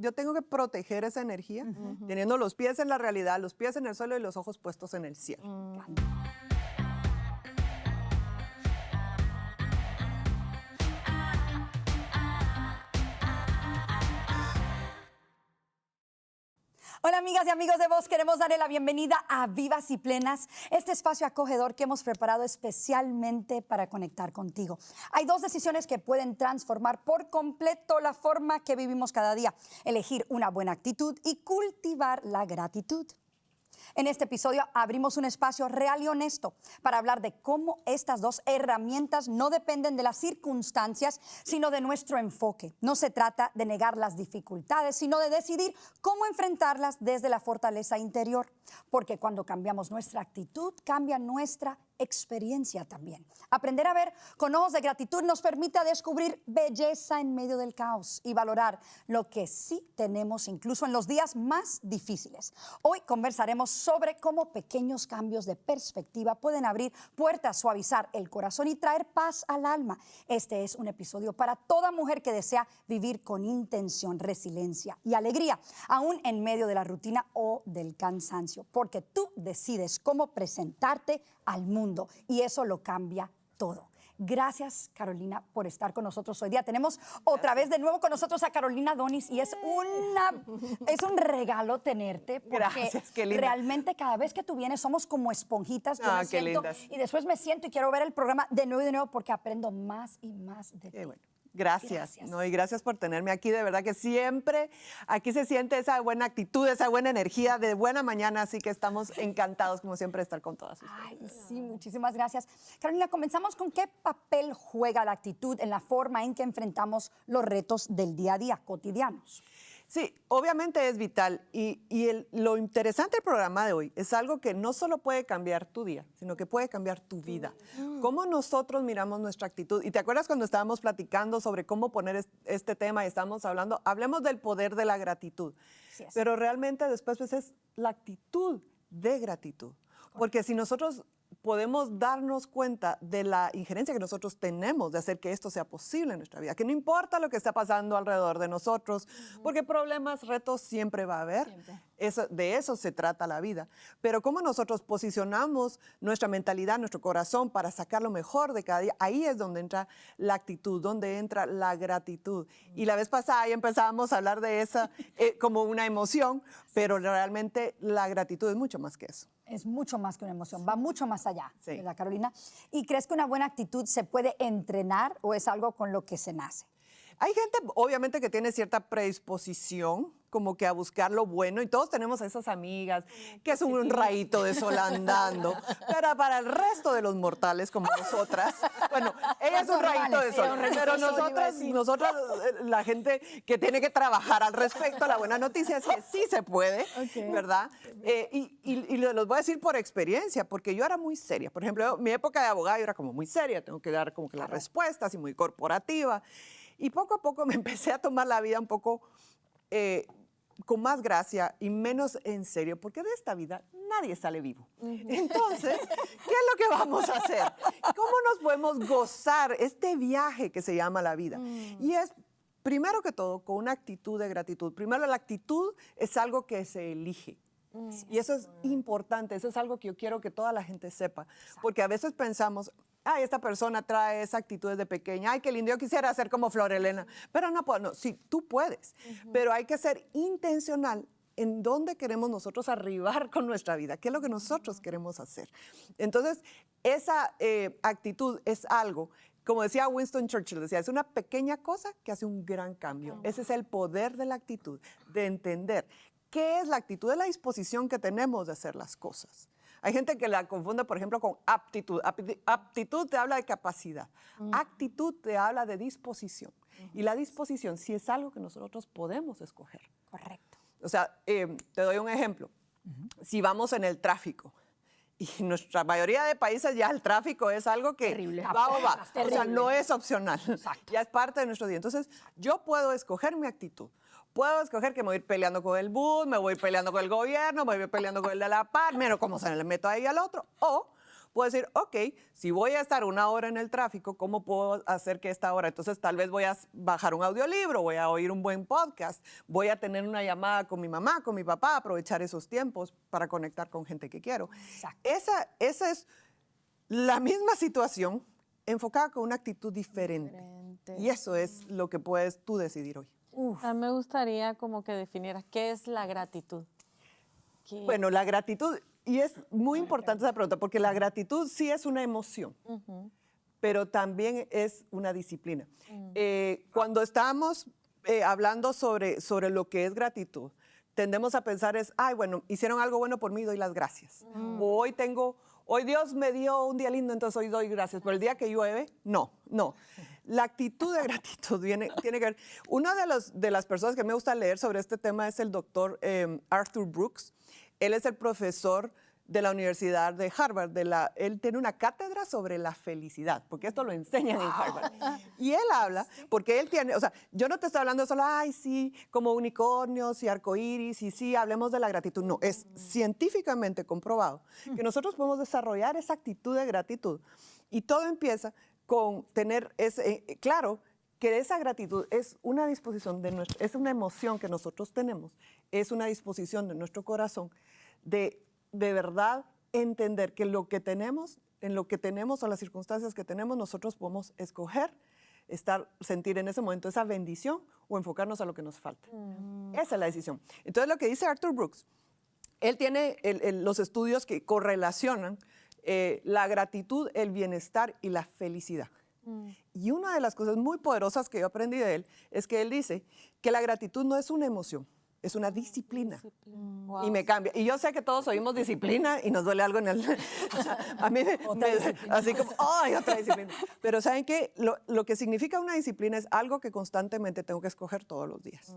yo tengo que proteger esa energía, teniendo los pies en la realidad, los pies en el suelo y los ojos puestos en el cielo. Hola amigas y amigos de Voz, queremos darle la bienvenida a Vivas y Plenas, este espacio acogedor que hemos preparado especialmente para conectar contigo. Hay dos decisiones que pueden transformar por completo la forma que vivimos cada día: elegir una buena actitud y cultivar la gratitud. En este episodio abrimos un espacio real y honesto para hablar de cómo estas dos herramientas no dependen de las circunstancias, sino de nuestro enfoque. No se trata de negar las dificultades, sino de decidir cómo enfrentarlas desde la fortaleza interior. Porque cuando cambiamos nuestra actitud, cambia nuestra experiencia también. Aprender a ver con ojos de gratitud nos permite descubrir belleza en medio del caos y valorar lo que sí tenemos, incluso en los días más difíciles. Hoy conversaremos sobre cómo pequeños cambios de perspectiva pueden abrir puertas, suavizar el corazón y traer paz al alma. Este es un episodio para toda mujer que desea vivir con intención, resiliencia y alegría, aún en medio de la rutina o del cansancio, porque tú decides cómo presentarte al mundo y eso lo cambia todo. Gracias, Carolina, por estar con nosotros hoy día. Tenemos otra vez de nuevo con nosotros a Carolina Donis y es un regalo tenerte, porque gracias, qué linda. Realmente cada vez que tú vienes somos como esponjitas. Yo me qué siento, lindas. y después me siento y quiero ver el programa de nuevo y de nuevo porque aprendo más y más de ti. Bueno. Gracias. No, y gracias por tenerme aquí. De verdad que siempre aquí se siente esa buena actitud, esa buena energía de buena mañana, así que estamos encantados, como siempre, de estar con todas ustedes. Ay, sí, muchísimas gracias. Carolina, comenzamos con qué papel juega la actitud en la forma en que enfrentamos los retos del día a día, cotidianos. Sí, obviamente es vital y lo interesante del programa de hoy es algo que no solo puede cambiar tu día, sino que puede cambiar tu vida. Cómo nosotros miramos nuestra actitud. Y te acuerdas cuando estábamos platicando sobre cómo poner este tema y estábamos hablando, hablemos del poder de la gratitud. Sí, pero realmente después pues, es la actitud de gratitud. Porque si nosotros podemos darnos cuenta de la injerencia que nosotros tenemos de hacer que esto sea posible en nuestra vida, que no importa lo que está pasando alrededor de nosotros, porque problemas, retos siempre va a haber. De eso se trata la vida. Pero cómo nosotros posicionamos nuestra mentalidad, nuestro corazón para sacar lo mejor de cada día, ahí es donde entra la actitud, donde entra la gratitud. Y la vez pasada ya empezábamos a hablar de esa como una emoción, pero realmente la gratitud es mucho más que eso. Es mucho más que una emoción, va mucho más allá, sí. ¿Verdad, Carolina? ¿Y crees que una buena actitud se puede entrenar o es algo con lo que se nace? Hay gente, obviamente, que tiene cierta predisposición, como que a buscar lo bueno, y todos tenemos a esas amigas que es un rayito de sol andando, pero para el resto de los mortales como nosotras, bueno, ella es un rayito de sol, pero nosotras, la gente que tiene que trabajar al respecto, la buena noticia es que sí se puede, ¿verdad? Y los voy a decir por experiencia, porque yo era muy seria. Por ejemplo, mi época de abogada yo era como muy seria, tengo que dar como que las respuestas y muy corporativa. Y poco a poco me empecé a tomar la vida un poco con más gracia y menos en serio, porque de esta vida nadie sale vivo. Entonces, ¿qué es lo que vamos a hacer? ¿Cómo nos podemos gozar este viaje que se llama la vida? Y es, primero que todo, con una actitud de gratitud. Primero, la actitud es algo que se elige. Y eso es importante, eso es algo que yo quiero que toda la gente sepa, porque a veces pensamos, ay, esta persona trae esa actitud desde pequeña, ay, qué lindo, yo quisiera ser como Flor Elena, pero no puedo, no, sí, tú puedes, pero hay que ser intencional en dónde queremos nosotros arribar con nuestra vida, qué es lo que nosotros queremos hacer. Entonces, esa actitud es algo, como decía Winston Churchill, decía, es una pequeña cosa que hace un gran cambio. Ese es el poder de la actitud, de entender qué es la actitud, es la disposición que tenemos de hacer las cosas. Hay gente que la confunde, por ejemplo, con aptitud. Aptitud te habla de capacidad. Actitud te habla de disposición. Y la disposición sí es algo que nosotros podemos escoger. Correcto. O sea, te doy un ejemplo. Si vamos en el tráfico, y en nuestra mayoría de países ya el tráfico es algo que terrible. va o va. O sea, no es opcional. Exacto. Ya es parte de nuestro día. Entonces, yo puedo escoger mi actitud. Puedo escoger que me voy a ir peleando con el bus, me voy a ir peleando con el gobierno, me voy a ir peleando con el de la par, menos como se le meto ahí al otro. O puedo decir, ok, si voy a estar 1 hora en el tráfico, ¿cómo puedo hacer que esta hora? Entonces tal vez voy a bajar un audiolibro, voy a oír un buen podcast, voy a tener una llamada con mi mamá, con mi papá, aprovechar esos tiempos para conectar con gente que quiero. Exacto. Esa es la misma situación enfocada con una actitud diferente. Y eso es lo que puedes tú decidir hoy. A mí me gustaría como que definieras qué es la gratitud. Bueno, la gratitud, y es muy importante esa pregunta, porque la gratitud sí es una emoción, pero también es una disciplina. Cuando estamos hablando sobre lo que es gratitud, tendemos a pensar ay, bueno, hicieron algo bueno por mí, doy las gracias. O hoy Dios me dio un día lindo, entonces hoy doy gracias. Pero el día que llueve, no. La actitud de gratitud tiene que ver. Una de las personas que me gusta leer sobre este tema es el doctor Arthur Brooks. Él es el profesor de la Universidad de Harvard. Él tiene una cátedra sobre la felicidad, porque esto lo enseñan en Harvard. Y él habla, porque él tiene, o sea, yo no te estoy hablando solo, ay, sí, como unicornios y arcoíris, y sí, hablemos de la gratitud. No, es científicamente comprobado que nosotros podemos desarrollar esa actitud de gratitud. Y todo empieza con tener claro que esa gratitud es una disposición es una emoción que nosotros tenemos, es una disposición de nuestro corazón de verdad entender que lo que tenemos, en lo que tenemos o las circunstancias que tenemos, nosotros podemos escoger sentir en ese momento esa bendición o enfocarnos a lo que nos falta. Esa es la decisión. Entonces, lo que dice Arthur Brooks, él tiene los estudios que correlacionan la gratitud, el bienestar y la felicidad. Y una de las cosas muy poderosas que yo aprendí de él es que él dice que la gratitud no es una emoción, es una disciplina. Wow. Y me cambia. Y yo sé que todos oímos disciplina y nos duele algo en el... O sea, a mí así como, ¡ay, otra disciplina! Pero ¿saben qué? Lo que significa una disciplina es algo que constantemente tengo que escoger todos los días.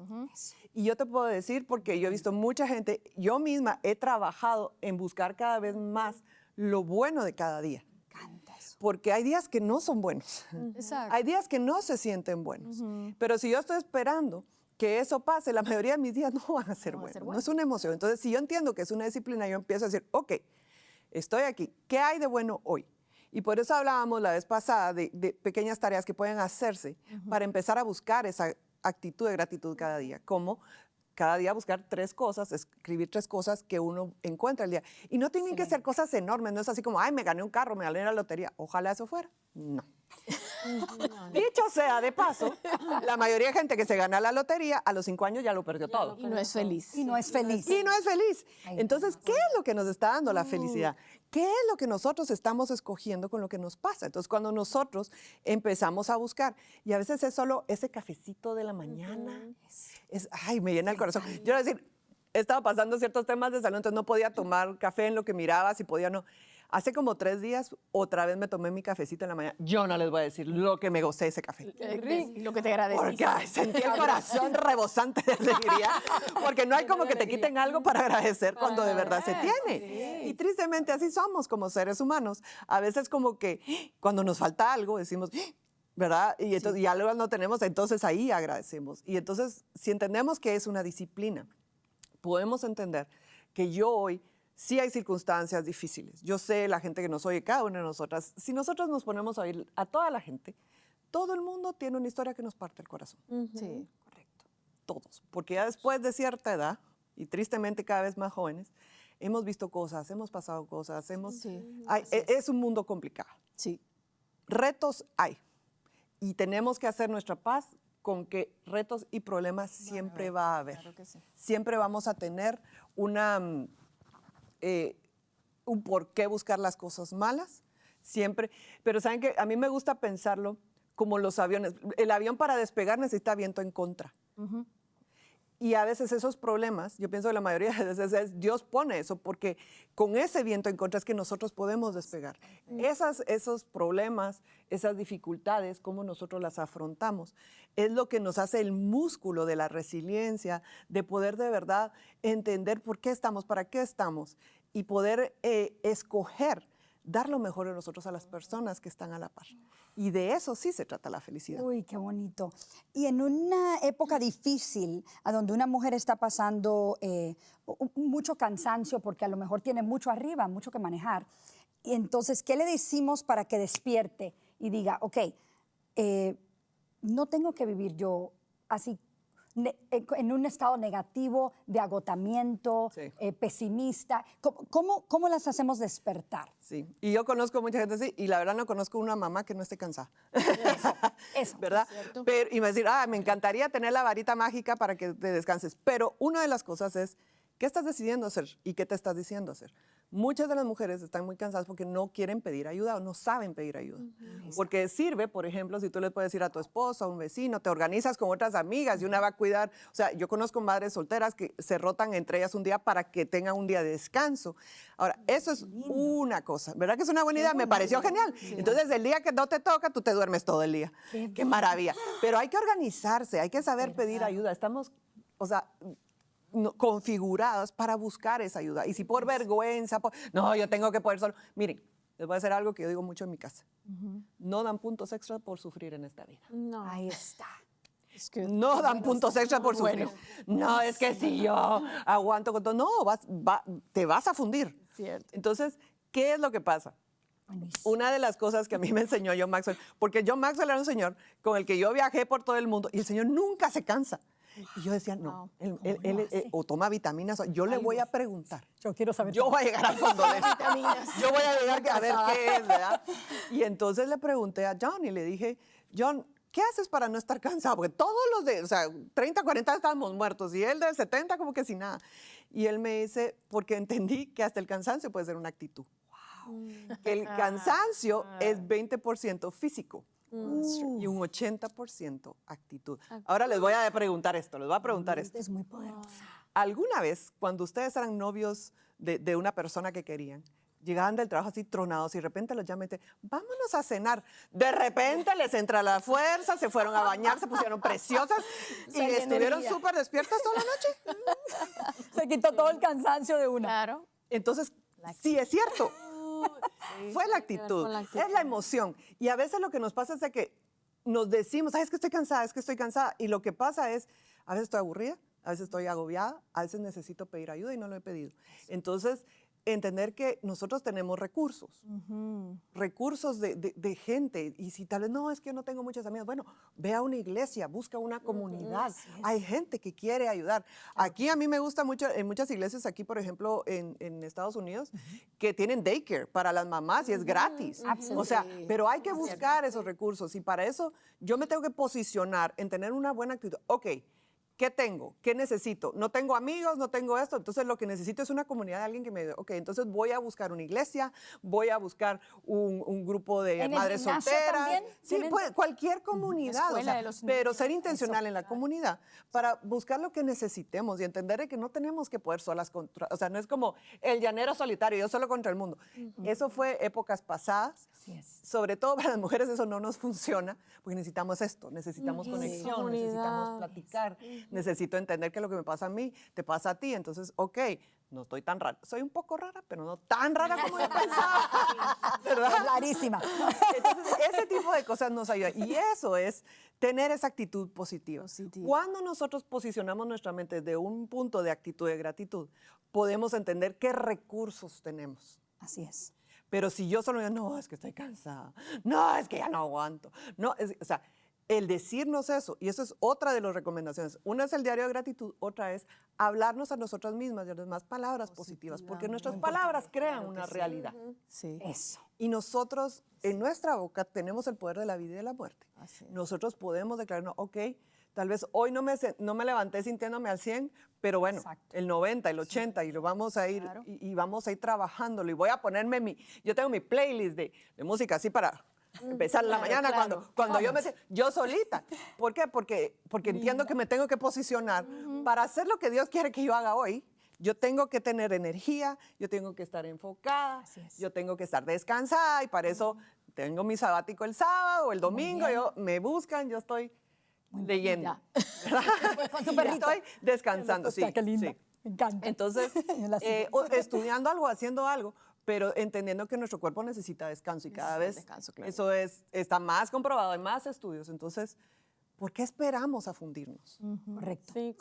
Y yo te puedo decir, porque yo he visto mucha gente, yo misma he trabajado en buscar cada vez más lo bueno de cada día. Porque hay días que no son buenos. Exacto. Hay días que no se sienten buenos. Pero si yo estoy esperando que eso pase, la mayoría de mis días no van a ser buenos. No es una emoción. Entonces, si yo entiendo que es una disciplina, yo empiezo a decir, ok, estoy aquí. ¿Qué hay de bueno hoy? Y por eso hablábamos la vez pasada de pequeñas tareas que pueden hacerse para empezar a buscar esa actitud de gratitud cada día. Como cada día buscar 3 cosas, escribir 3 cosas que uno encuentra al día. Y no tienen que ser cosas enormes, no es así como, ay, me gané un carro, me gané la lotería. Ojalá eso fuera. No. Dicho sea de paso, la mayoría de gente que se gana la lotería, a los 5 años ya lo perdió todo. Y no es feliz. Y no es feliz. Y no es feliz. Entonces, ¿qué es lo que nos está dando la felicidad? ¿Qué es lo que nosotros estamos escogiendo con lo que nos pasa? Entonces, cuando nosotros empezamos a buscar, y a veces es solo ese cafecito de la mañana, ay, me llena el corazón. Yo voy a decir, estaba pasando ciertos temas de salud, entonces no podía tomar café en lo que miraba, si podía no. Hace como 3 días, otra vez me tomé mi cafecito en la mañana. Yo no les voy a decir lo que me gocé ese café. Lo que te agradeciste. Porque ay, sentí el corazón rebosante de alegría, porque no hay como que te quiten algo para agradecer cuando de verdad se tiene. Y tristemente así somos como seres humanos. A veces como que cuando nos falta algo decimos, ¿verdad? Y entonces ya luego no tenemos, entonces ahí agradecemos. Y entonces si entendemos que es una disciplina, podemos entender que yo hoy sí hay circunstancias difíciles. Yo sé, la gente que nos oye, cada una de nosotras, si nosotros nos ponemos a oír a toda la gente, todo el mundo tiene una historia que nos parte el corazón. Sí. Correcto. Todos. Porque ya después de cierta edad, y tristemente cada vez más jóvenes, hemos visto cosas, hemos pasado cosas, es un mundo complicado. Sí. Retos hay. Y tenemos que hacer nuestra paz con que retos y problemas siempre va a haber. Claro que sí. Siempre vamos a tener un por qué buscar las cosas malas, siempre. Pero saben que a mí me gusta pensarlo como los aviones. El avión para despegar necesita viento en contra. Y a veces esos problemas, yo pienso que la mayoría de veces Dios pone eso, porque con ese viento en contra es que nosotros podemos despegar. Esos problemas, esas dificultades, cómo nosotros las afrontamos, es lo que nos hace el músculo de la resiliencia, de poder de verdad entender por qué estamos, para qué estamos, y poder escoger dar lo mejor de nosotros a las personas que están a la par. Y de eso sí se trata la felicidad. Uy, qué bonito. Y en una época difícil, a donde una mujer está pasando mucho cansancio, porque a lo mejor tiene mucho arriba, mucho que manejar, Y entonces, ¿qué le decimos para que despierte y diga, ok, no tengo que vivir yo así en un estado negativo, de agotamiento, Sí. pesimista? ¿Cómo las hacemos despertar? Sí, y yo conozco mucha gente así, y la verdad no conozco una mamá que no esté cansada. Eso. ¿Verdad? Pero, y me va a decir, me encantaría tener la varita mágica para que te descanses. Pero una de las cosas es, ¿qué estás decidiendo hacer y qué te estás diciendo hacer? Muchas de las mujeres están muy cansadas porque no quieren pedir ayuda o no saben pedir ayuda. Porque sirve, por ejemplo, si tú le puedes decir a tu esposo, a un vecino, te organizas con otras amigas y una va a cuidar. O sea, yo conozco madres solteras que se rotan entre ellas un día para que tengan un día de descanso. Ahora, eso es una cosa, ¿verdad que es una buena idea? Me pareció genial. Entonces, el día que no te toca, tú te duermes todo el día. Qué maravilla. Pero hay que organizarse, hay que saber pedir ayuda. Estamos, o sea, configurados para buscar esa ayuda. Y si por vergüenza, no, yo tengo que poder solo. Miren, les voy a hacer algo que yo digo mucho en mi casa. No dan puntos extra por sufrir en esta vida. No. Ahí está. No dan puntos extra por sufrir. No, es que si yo aguanto con todo, no, te vas a fundir. Cierto. Entonces, ¿qué es lo que pasa? Buenísimo. Una de las cosas que a mí me enseñó John Maxwell, porque John Maxwell era un señor con el que yo viajé por todo el mundo y el señor nunca se cansa. Y yo decía, no, él o toma vitaminas, yo le voy a preguntar. Yo quiero saber. Yo voy a llegar al fondo de eso. Yo voy a llegar a ver qué es, ¿verdad? Y entonces le pregunté a John y le dije, John, ¿qué haces para no estar cansado? Porque todos los de, o sea, 30, 40 estábamos muertos y él de 70 como que sin nada. Y él me dice, porque entendí que hasta el cansancio puede ser una actitud. Que el cansancio es 20% físico y un 80% actitud. Ahora les voy a preguntar esto, les voy a preguntar esto. Es muy poderosa. ¿Alguna vez, cuando ustedes eran novios de una persona que querían, llegaban del trabajo así tronados y de repente los llaman y dicen, vámonos a cenar? De repente les entra la fuerza, se fueron a bañar, se pusieron preciosas y estuvieron súper despiertas toda la noche. Se quitó todo el cansancio de una. Claro. Entonces, sí es cierto. Fue la actitud, con la actitud. es la emoción. Y a veces lo que nos pasa es de que nos decimos, es que estoy cansada, es que estoy cansada. Y lo que pasa es, a veces estoy aburrida, a veces estoy agobiada, a veces necesito pedir ayuda y no lo he pedido. Entonces, entender que nosotros tenemos recursos, recursos de gente. Y si tal vez, no, es que yo no tengo muchas amigas, bueno, ve a una iglesia, busca una comunidad. Hay gente que quiere ayudar. Aquí a mí me gusta mucho, en muchas iglesias, aquí por ejemplo en Estados Unidos, que tienen daycare para las mamás y es gratis. O sea, pero hay que buscar esos recursos y para eso yo me tengo que posicionar en tener una buena actitud. Ok, ¿qué tengo? ¿Qué necesito? No tengo amigos, no tengo esto, entonces lo que necesito es una comunidad de alguien que me diga, ok, entonces voy a buscar una iglesia, voy a buscar un grupo de ¿En el madres gimnasio solteras. también? Sí, ¿Tienen? pues, cualquier comunidad, o escuela sea, de los pero niños. ser intencional en la comunidad para buscar lo que necesitemos y entender de que no tenemos que poder solas contra, o sea, no es como el llanero solitario, yo solo contra el mundo. Eso fue épocas pasadas. Así es. Sobre todo para las mujeres eso no nos funciona, porque necesitamos esto, necesitamos conexión, Comunidad. necesitamos platicar, necesito entender que lo que me pasa a mí te pasa a ti, entonces, ok, no estoy tan rara, soy un poco rara, pero no tan rara como yo pensaba, ¿verdad? Clarísima. Entonces, ese tipo de cosas nos ayuda y eso es tener esa actitud positiva. Cuando nosotros posicionamos nuestra mente desde un punto de actitud de gratitud, podemos entender qué recursos tenemos. Así es. Pero si yo solo digo, no, es que estoy cansada, no, es que ya no aguanto, no, o sea, el decirnos eso, y eso es otra de las recomendaciones. Una es el diario de gratitud, otra es hablarnos a nosotras mismas y a las demás palabras positivas, porque nuestras palabras crean una realidad. Sí. Eso. Y nosotros, en nuestra boca, tenemos el poder de la vida y de la muerte. Nosotros podemos declarar, no, ok, tal vez hoy no me levanté sintiéndome al 100, pero bueno, Exacto. el 90, el 80, y lo vamos a ir, y vamos a ir trabajándolo. Y voy a ponerme yo tengo mi playlist de música así para empezar la mañana cuando yo me siento, yo solita. ¿Por qué? Porque entiendo que me tengo que posicionar para hacer lo que Dios quiere que yo haga hoy. Yo tengo que tener energía, yo tengo que estar enfocada, yo tengo que estar descansada y para eso tengo mi sabático el sábado o el domingo, me buscan, yo estoy leyendo. Con su Y perrito. estoy descansando, sí. Qué linda. Sí. Me encanta. Entonces, La sigo. estudiando algo, haciendo algo, pero entendiendo que nuestro cuerpo necesita descanso y cada vez descanso, claro. eso está más comprobado en más estudios. Entonces, ¿por qué esperamos a fundirnos? Correcto. Sí,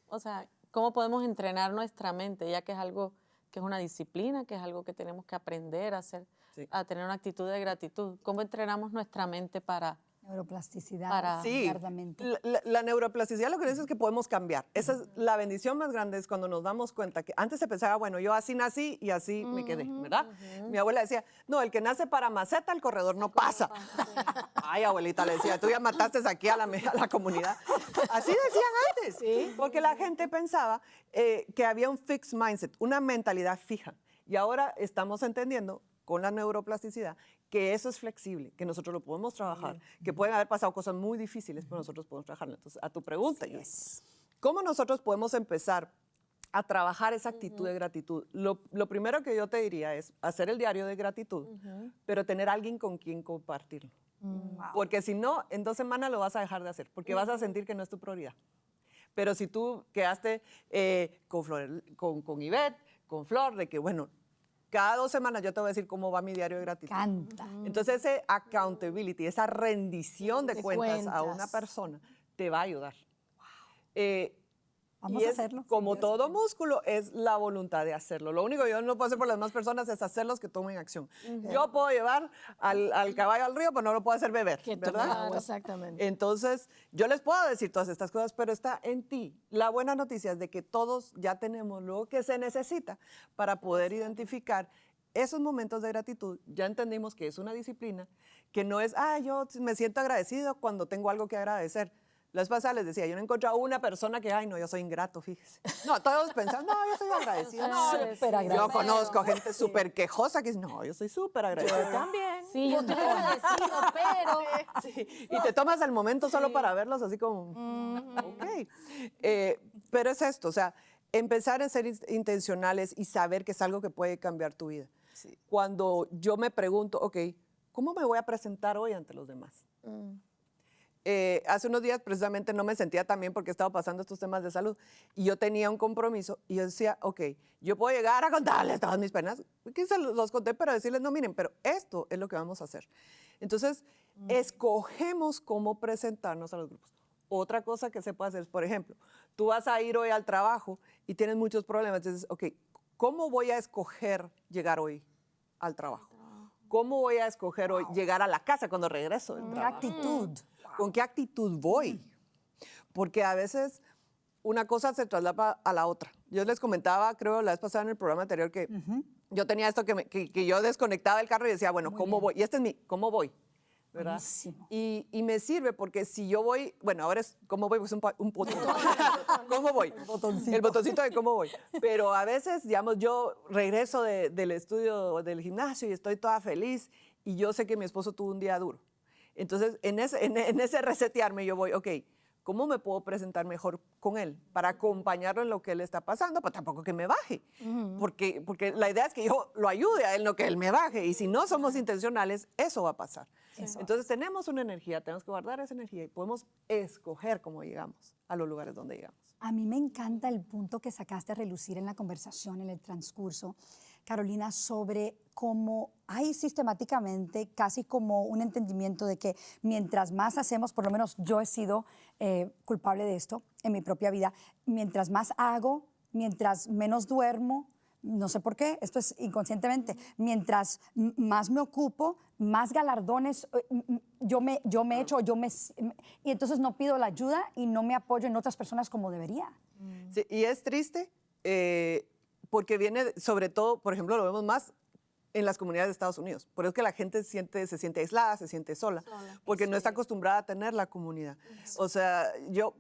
o sea, ¿cómo podemos entrenar nuestra mente, ya que es algo que es una disciplina, que es algo que tenemos que aprender a hacer, Sí. a tener una actitud de gratitud. ¿Cómo entrenamos nuestra mente para Neuroplasticidad. Para- Sí, Verdaderamente. la neuroplasticidad lo que dice es que podemos cambiar. Esa es la bendición más grande, es cuando nos damos cuenta que antes se pensaba, bueno, yo así nací y así me quedé, ¿verdad? Mi abuela decía, no, el que nace para maceta, el corredor no pasa. Ay, abuelita, le decía, tú ya mataste aquí a la comunidad. Así decían antes, porque la gente pensaba que había un fixed mindset, una mentalidad fija. Y ahora estamos entendiendo con la neuroplasticidad que eso es flexible, que nosotros lo podemos trabajar, que pueden haber pasado cosas muy difíciles, pero nosotros podemos trabajarlo. Entonces, a tu pregunta, ¿cómo nosotros podemos empezar a trabajar esa actitud de gratitud? Lo primero que yo te diría es hacer el diario de gratitud, pero tener alguien con quien compartirlo. Porque si no, en 2 semanas lo vas a dejar de hacer, porque vas a sentir que no es tu prioridad. Pero si tú quedaste con Ivette, con Flor, de que, bueno, cada 2 semanas yo te voy a decir cómo va mi diario de gratitud. Canta. Entonces, ese accountability, esa rendición de De cuentas a cuentas. una persona, te va a ayudar. Vamos y a es, hacerlo. como todo músculo, es la voluntad de hacerlo. Lo único que yo no puedo hacer por las demás personas es hacerlos que tomen acción. Yo puedo llevar al caballo al río, pero no lo puedo hacer beber, Que tome ¿verdad? agua, exactamente. Entonces, yo les puedo decir todas estas cosas, pero está en ti. La buena noticia es de que todos ya tenemos lo que se necesita para poder identificar esos momentos de gratitud. Ya entendimos que es una disciplina, que no es, yo me siento agradecido cuando tengo algo que agradecer. La vez pasada les decía, yo no he encontrado una persona que, no, yo soy ingrato, fíjese. No, todos pensan, no, yo soy agradecido. No, Súper agradecido. yo conozco gente súper quejosa que dice, no, yo soy súper agradecido. También. Sí, yo estoy agradecido, pero... Sí, y te tomas el momento solo para verlos así como, ok. Pero es esto, o sea, empezar a ser intencionales y saber que es algo que puede cambiar tu vida. Cuando yo me pregunto, ok, ¿cómo me voy a presentar hoy ante los demás? Hace unos días precisamente no me sentía tan bien porque estaba pasando estos temas de salud y yo tenía un compromiso y yo decía, ok, yo puedo llegar a contarles todas mis penas, que se los conté, pero decirles, no, miren, pero esto es lo que vamos a hacer. Entonces, escogemos cómo presentarnos a los grupos. Otra cosa que se puede hacer es, por ejemplo, tú vas a ir hoy al trabajo y tienes muchos problemas, entonces, ok, ¿cómo voy a escoger llegar hoy al trabajo? ¿Cómo voy a escoger hoy llegar a la casa cuando regreso del Qué trabajo? actitud. ¿Con qué actitud voy? Porque a veces una cosa se traslapa a la otra. Yo les comentaba, creo, la vez pasada en el programa anterior, que yo tenía esto que yo desconectaba el carro y decía, bueno, ¿cómo voy? Y este es mi, ¿cómo voy? ¿Verdad? Buenísimo. Y me sirve porque si yo voy, bueno, ahora es cómo voy, pues un botón. ¿Cómo voy? El botoncito de cómo voy. Pero a veces, digamos, yo regreso del estudio, del gimnasio y estoy toda feliz y yo sé que mi esposo tuvo un día duro. Entonces, en ese resetearme yo voy, ok, ¿cómo me puedo presentar mejor con él para acompañarlo en lo que él está pasando? Pero tampoco que me baje, porque la idea es que yo lo ayude a él, no que él me baje. Y si no somos intencionales, eso va a pasar. Entonces, tenemos una energía, tenemos que guardar esa energía y podemos escoger cómo llegamos a los lugares donde llegamos. A mí me encanta el punto que sacaste a relucir en la conversación, en el transcurso, Carolina, sobre cómo hay sistemáticamente casi como un entendimiento de que mientras más hacemos, por lo menos yo he sido culpable de esto en mi propia vida, mientras más hago, mientras menos duermo, no sé por qué, esto es inconscientemente, mientras más me ocupo, más galardones yo me echo, y entonces no pido la ayuda y no me apoyo en otras personas como debería. Sí, y es triste porque viene, sobre todo, por ejemplo, lo vemos más en las comunidades de Estados Unidos. Por eso es que la gente se siente aislada, se siente sola, porque no está acostumbrada a tener la comunidad. O sea, yo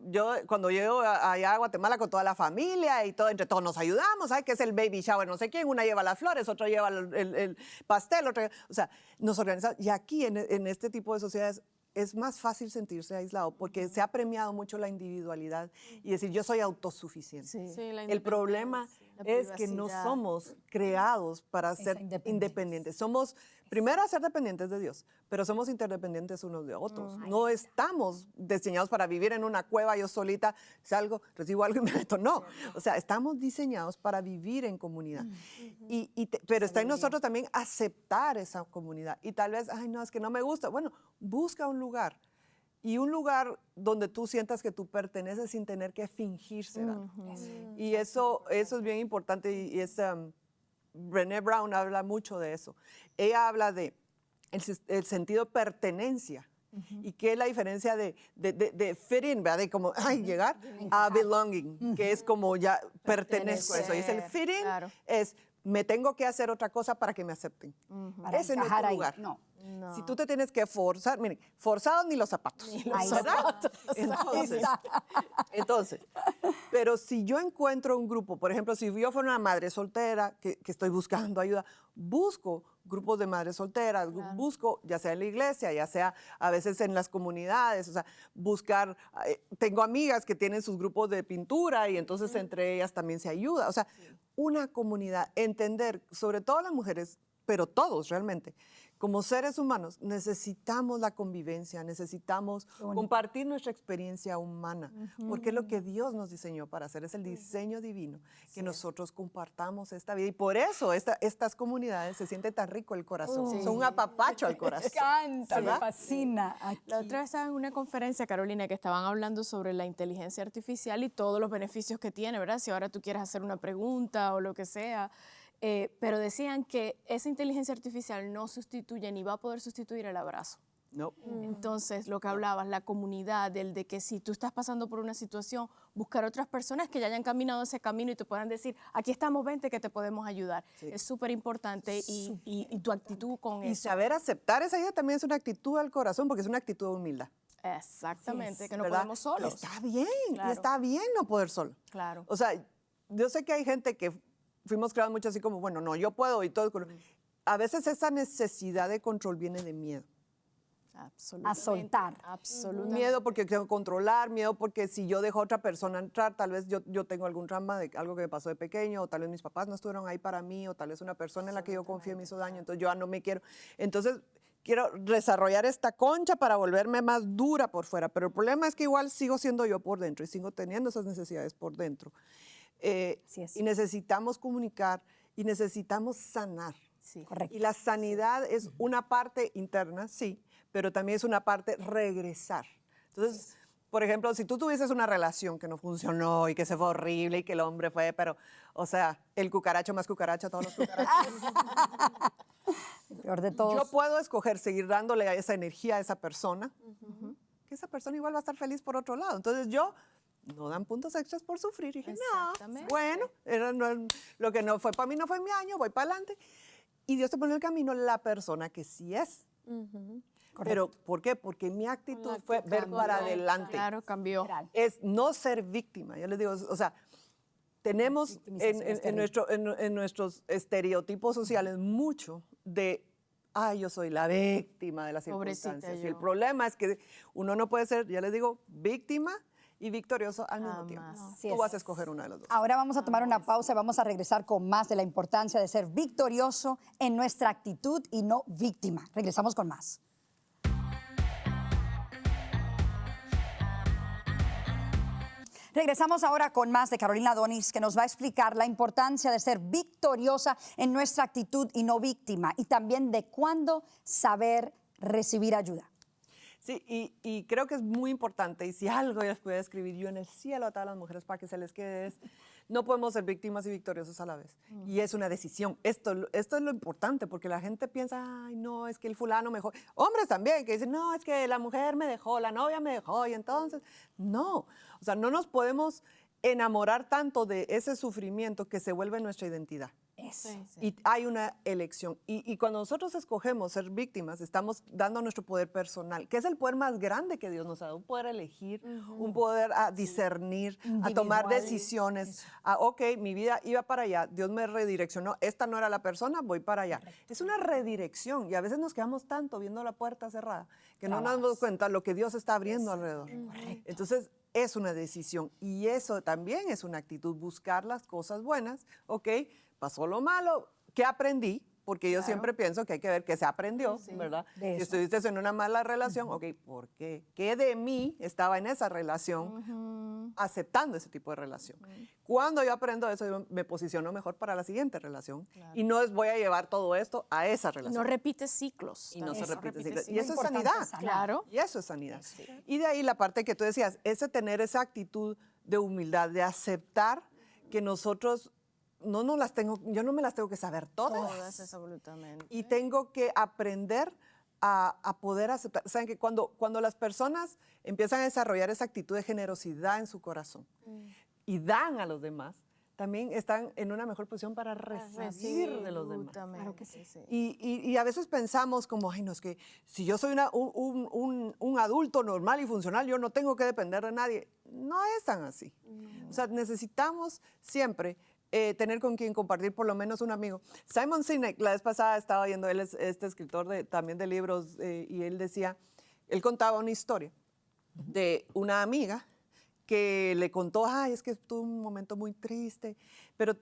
cuando llego allá a Guatemala con toda la familia y todo, entre todos nos ayudamos, ¿sabes? Que es el baby shower, no sé quién, una lleva las flores, otra lleva el pastel, otra, o sea, nos organizamos. Y aquí, en este tipo de sociedades, es más fácil sentirse aislado porque se ha premiado mucho la individualidad y decir, yo soy autosuficiente. Sí, la El problema es que no privacidad. somos creados para ser independientes. Somos, primero, a ser dependientes de Dios, pero somos interdependientes unos de otros. No estamos diseñados para vivir en una cueva, yo solita salgo, recibo algo y me meto. No, o sea, estamos diseñados para vivir en comunidad. Pero está en nosotros también aceptar esa comunidad. Y tal vez, ay, no, es que no me gusta. Bueno, busca un lugar. Y un lugar donde tú sientas que tú perteneces sin tener que fingir ser algo. Y eso es bien importante y es Brené Brown habla mucho de eso. Ella habla de el sentido de pertenencia. ¿Y qué es la diferencia de fit in, ¿verdad? De como, llegar a belonging, que es como ya pertenezco a eso. Y es el fit in, Claro. es me tengo que hacer otra cosa para que me acepten. Para Ese no es encajar tu ahí. lugar. No. Si tú te tienes que forzar, miren, forzados ni los zapatos. Ahí ¿verdad? Entonces, pero si yo encuentro un grupo, por ejemplo, si yo fuera una madre soltera que estoy buscando ayuda, busco grupos de madres solteras, busco ya sea en la iglesia, ya sea a veces en las comunidades, o sea, buscar, tengo amigas que tienen sus grupos de pintura y entonces entre ellas también se ayuda, o sea, una comunidad, entender, sobre todo las mujeres, pero todos realmente, como seres humanos, necesitamos la convivencia, necesitamos compartir nuestra experiencia humana, porque es lo que Dios nos diseñó para hacer, es el diseño divino, que nosotros compartamos esta vida. Y por eso estas comunidades se siente tan rico el corazón, son un apapacho al corazón. Me encanta, me ¿verdad? fascina. La otra vez estaba en una conferencia, Carolina, que estaban hablando sobre la inteligencia artificial y todos los beneficios que tiene, ¿verdad? Si ahora tú quieres hacer una pregunta o lo que sea. Pero decían que esa inteligencia artificial no sustituye ni va a poder sustituir el abrazo. No. Entonces, lo que hablabas, la comunidad, el de que si tú estás pasando por una situación, buscar otras personas que ya hayan caminado ese camino y te puedan decir, aquí estamos, vente, que te podemos ayudar. Sí. Es súper importante y tu actitud con Y eso. saber aceptar esa idea también es una actitud al corazón, porque es una actitud de humildad. Exactamente, que no ¿verdad? podemos solos. Y está bien, Claro. y está bien no poder solo. Claro. O sea, yo sé que hay gente que fuimos creados mucho así como, bueno, no, yo puedo y todo. A veces esa necesidad de control viene de miedo. Absolutamente. A soltar. Absolutamente. Miedo porque quiero controlar, miedo porque si yo dejo a otra persona entrar, tal vez yo tengo algún trauma de algo que me pasó de pequeño, o tal vez mis papás no estuvieron ahí para mí, o tal vez una persona en la que yo confié me hizo daño, entonces yo ya no me quiero. Entonces, quiero desarrollar esta concha para volverme más dura por fuera, pero el problema es que igual sigo siendo yo por dentro y sigo teniendo esas necesidades por dentro. Así es. Y necesitamos comunicar y necesitamos sanar. Sí. Correcto. Y la sanidad es una parte interna, sí, pero también es una parte regresar. Entonces, por ejemplo, si tú tuvieses una relación que no funcionó y que se fue horrible y que el hombre fue, pero, o sea, el cucaracho más cucaracha, todos los cucarachos. El peor de todos. Yo puedo escoger seguir dándole a esa energía a esa persona, que esa persona igual va a estar feliz por otro lado. Entonces yo, no dan puntos extras por sufrir. Y dije, no, Exactamente. bueno, lo que no fue para mí no fue mi año, voy para adelante. Y Dios te pone en el camino la persona que sí es. Pero, ¿por qué? Porque mi actitud fue ver para adelante. Claro, cambió. Literal. Es no ser víctima. Yo les digo, o sea, tenemos en nuestros estereotipos sociales mucho de, yo soy la víctima de las Pobrecita circunstancias. yo. Y el problema es que uno no puede ser, ya les digo, víctima y victorioso al mismo tiempo. Jamás. Así Tú es. vas a escoger una de las dos. Ahora vamos a tomar una pausa y vamos a regresar con más de la importancia de ser victorioso en nuestra actitud y no víctima. Regresamos con más. Regresamos ahora con más de Carolina Donis, que nos va a explicar la importancia de ser victoriosa en nuestra actitud y no víctima, y también de cuándo saber recibir ayuda. Sí, y creo que es muy importante, y si algo yo les puedo escribir yo en el cielo a todas las mujeres para que se les quede es, no podemos ser víctimas y victoriosos a la vez. Y es una decisión. Esto es lo importante, porque la gente piensa, ay, no, es que el fulano me dejó. Hombres también, que dicen, no, es que la mujer me dejó, la novia me dejó, y entonces, no. O sea, no nos podemos enamorar tanto de ese sufrimiento que se vuelve nuestra identidad. Eso. Y hay una elección. Y cuando nosotros escogemos ser víctimas, estamos dando nuestro poder personal, que es el poder más grande que Dios nos ha dado, un poder a elegir, un poder a discernir, a tomar Individual. decisiones. Ok, mi vida iba para allá, Dios me redireccionó, esta no era la persona, voy para allá. Es una redirección y a veces nos quedamos tanto viendo la puerta cerrada que no nos damos cuenta lo que Dios está abriendo alrededor. Entonces, es una decisión y eso también es una actitud, buscar las cosas buenas, ok, pasó lo malo, ¿qué aprendí? Porque yo siempre pienso que hay que ver qué se aprendió, ¿verdad? de Si eso. estuviste en una mala relación, ok, ¿por qué? ¿Qué de mí estaba en esa relación aceptando ese tipo de relación? Cuando yo aprendo eso, yo me posiciono mejor para la siguiente relación y no es voy a llevar todo esto a esa Y relación. no repites ciclos. Y no se también. repite Repites ciclos. Y eso es importante sanidad. sanar. Claro. Y eso es sanidad. Y de ahí la parte que tú decías, ese tener esa actitud de humildad, de aceptar que nosotros yo no me las tengo que saber todas. Todas, absolutamente. Y tengo que aprender a poder aceptar. Saben que cuando las personas empiezan a desarrollar esa actitud de generosidad en su corazón y dan a los demás, también están en una mejor posición para recibir de los demás. Claro que sí. Y a veces pensamos como, ay, no, es que si yo soy un adulto normal y funcional, yo no tengo que depender de nadie. No es tan así. O sea, necesitamos siempre tener con quien compartir por lo menos un amigo. Simon Sinek, la vez pasada estaba viendo, él es este escritor también de libros, y él contaba una historia de una amiga que le contó, ay, es que tuve un momento muy triste,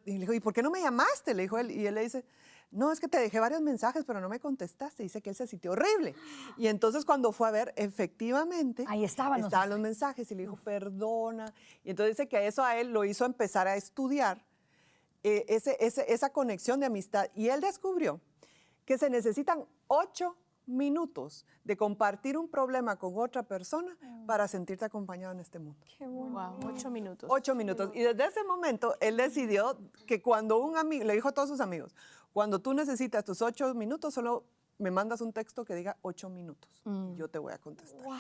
y le dijo, ¿y por qué no me llamaste? Le dijo él, y él le dice, no, es que te dejé varios mensajes, pero no me contestaste. Dice que él se sintió horrible. Y entonces cuando fue a ver, efectivamente, ahí estaban los mensajes, y le dijo, perdona. Y entonces dice que eso a él lo hizo empezar a estudiar esa conexión de amistad. Y él descubrió que se necesitan 8 minutos de compartir un problema con otra persona para sentirte acompañado en este mundo. Qué bueno. Wow, 8 minutos. 8 minutos. Y desde ese momento, él decidió que cuando un amigo, le dijo a todos sus amigos, cuando tú necesitas tus 8 minutos, solo me mandas un texto que diga 8 minutos. Y yo te voy a contestar. Wow.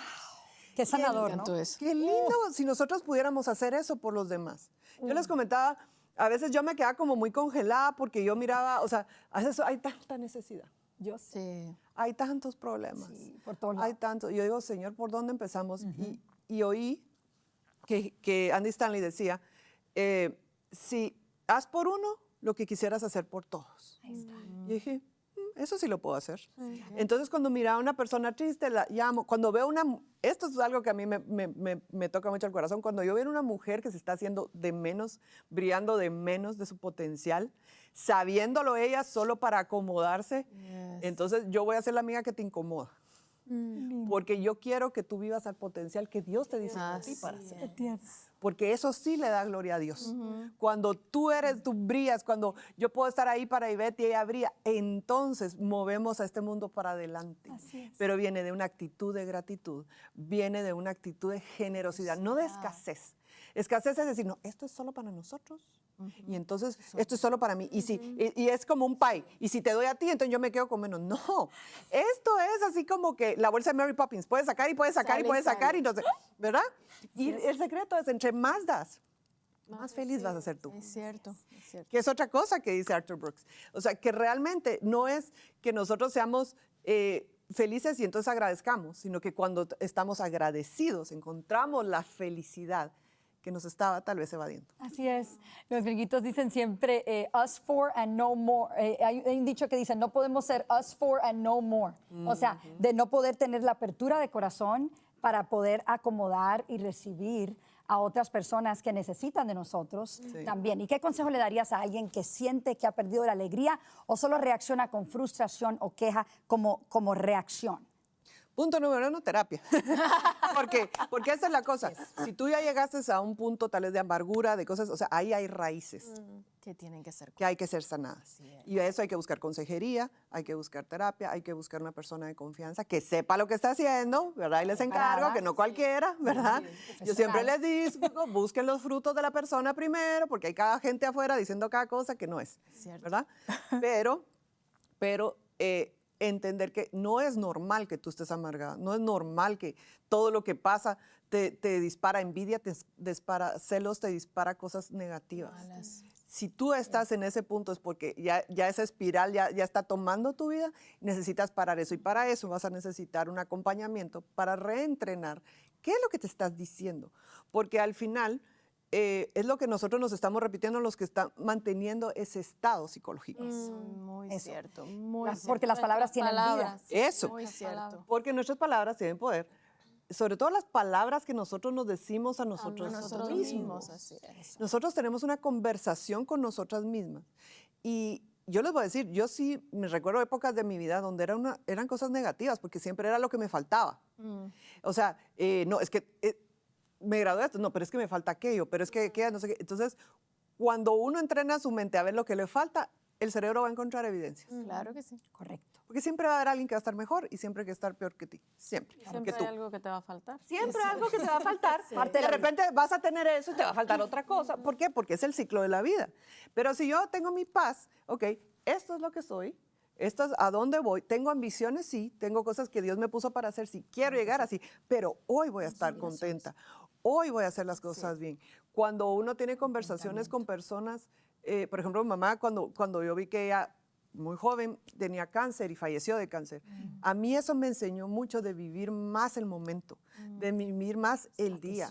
Qué sanador, ¿no? Eso. Qué lindo si nosotros pudiéramos hacer eso por los demás. Yo les comentaba, a veces yo me quedaba como muy congelada porque yo miraba, o sea, a veces hay tanta necesidad. Yo sé. Sí. Hay tantos problemas. Sí, por todos lados. Hay tantos. Yo digo, Señor, ¿por dónde empezamos? Y oí que Andy Stanley decía, si haz por uno lo que quisieras hacer por todos. Ahí está. Y dije, eso sí lo puedo hacer. Entonces, cuando miraba a una persona triste, la llamo. Cuando veo esto es algo que a mí me toca mucho el corazón, cuando yo veo una mujer que se está haciendo de menos, brillando de menos de su potencial, sabiéndolo ella solo para acomodarse, entonces yo voy a ser la amiga que te incomoda. Porque yo quiero que tú vivas al potencial que Dios te dice a ti para hacer. Porque eso sí le da gloria a Dios. Cuando tú brillas, cuando yo puedo estar ahí para Ivette y ella brilla, entonces movemos a este mundo para adelante. Pero viene de una actitud de gratitud, viene de una actitud de generosidad, no de escasez. Escasez es decir, no, esto es solo para nosotros. Y entonces, esto es solo para mí. Y es como un pie. Y si te doy a ti, entonces yo me quedo con menos. No, esto es así como que la bolsa de Mary Poppins. Puedes sacar y puedes sacar y puedes sacar. Y entonces, ¿verdad? Y el secreto es, entre más das, más feliz vas a ser tú. Es cierto, es cierto. Que es otra cosa que dice Arthur Brooks. O sea, que realmente no es que nosotros seamos felices y entonces agradezcamos, sino que cuando estamos agradecidos encontramos la felicidad que nos estaba tal vez evadiendo. Así es. Los gringuitos dicen siempre us for and no more. Hay un dicho que dice, no podemos ser us for and no more. O sea, de no poder tener la apertura de corazón para poder acomodar y recibir a otras personas que necesitan de nosotros también. ¿Y qué consejo le darías a alguien que siente que ha perdido la alegría o solo reacciona con frustración o queja como reacción? Punto número 1, terapia. Porque esa es la cosa. Si tú ya llegaste a un punto tal vez de amargura, de cosas, o sea, ahí hay raíces Que tienen que ser. que hay que ser sanadas. Y a eso hay que buscar consejería, hay que buscar terapia, hay que buscar una persona de confianza que sepa lo que está haciendo, ¿verdad? Y les encargo, que no cualquiera, ¿verdad? Yo siempre les digo, busquen los frutos de la persona primero, porque hay cada gente afuera diciendo cada cosa que no es, ¿verdad? Pero entender que no es normal que tú estés amargada, no es normal que todo lo que pasa te dispara envidia, te dispara celos, te dispara cosas negativas. Malas. Si tú estás en ese punto es porque ya esa espiral ya está tomando tu vida, necesitas parar eso. Y para eso vas a necesitar un acompañamiento para reentrenar qué es lo que te estás diciendo. Porque al final es lo que nosotros nos estamos repitiendo los que están manteniendo ese estado psicológico. Muy cierto, muy cierto. Porque las palabras tienen vida. Palabras. Eso. Muy cierto. Porque nuestras palabras tienen poder. Sobre todo las palabras que nosotros nos decimos a nosotros, Nosotros mismos, así es. Nosotros tenemos una conversación con nosotras mismas. Y yo les voy a decir, yo sí me recuerdo épocas de mi vida donde eran cosas negativas, porque siempre era lo que me faltaba. O sea, no, es que me gradué de esto, no, pero es que me falta aquello, pero es que no sé qué. Entonces, cuando uno entrena su mente a ver lo que le falta, el cerebro va a encontrar evidencias. Claro que sí. Correcto. Porque siempre va a haber alguien que va a estar mejor y siempre hay que estar peor que ti. Siempre. Siempre que tú. hay algo que te va a faltar. Siempre hay algo que te va a faltar. Parte de De la repente vas a tener eso y te va a faltar otra cosa. ¿Por qué? Porque es el ciclo de la vida. Pero si yo tengo mi paz, ok, esto es lo que soy, esto es a dónde voy, tengo ambiciones, sí, tengo cosas que Dios me puso para hacer, sí, quiero llegar así, pero hoy voy a estar contenta, hoy voy a hacer las cosas bien. Cuando uno tiene conversaciones con personas, por ejemplo, mi mamá, cuando yo vi que ella muy joven tenía cáncer y falleció de cáncer. A mí eso me enseñó mucho de vivir más el momento, de vivir más el día,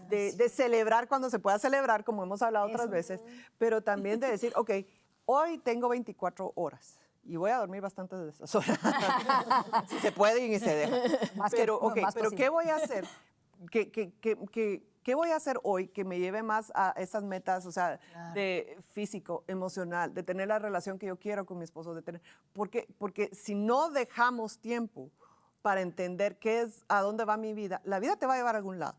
de celebrar cuando se pueda celebrar, como hemos hablado otras veces, pero también de decir, ok, hoy tengo 24 horas y voy a dormir bastantes de esas horas. Si se puede y se deja. Más que- Pero, no, ok, más pero posible. ¿qué voy a hacer? ¿Qué voy a hacer hoy que me lleve más a esas metas, o sea, de físico, emocional, de tener la relación que yo quiero con mi esposo, de tener, porque si no dejamos tiempo para entender qué es, a dónde va mi vida, la vida te va a llevar a algún lado.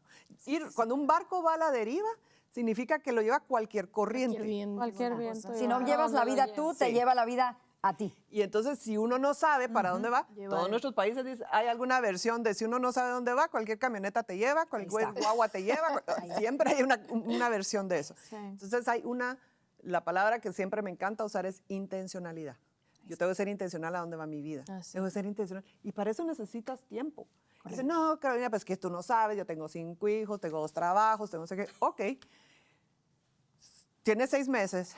Cuando un barco va a la deriva, significa que lo lleva cualquier corriente. Cualquier viento. Si no llevas la vida tú, te Sí. lleva la vida a ti. Y entonces, si uno no sabe para dónde va, todos nuestros países dicen, hay alguna versión de si uno no sabe dónde va, cualquier camioneta te lleva, cualquier está. guagua te lleva, siempre hay una versión de eso. Sí. Entonces, la palabra que siempre me encanta usar es intencionalidad. Yo tengo que ser intencional a dónde va mi vida. Así Tengo que ser intencional. Y para eso necesitas tiempo. Dice, no, Carolina, pues que tú no sabes, yo tengo 5 hijos, tengo 2 trabajos, tengo no sé qué. Ok, tienes 6 meses.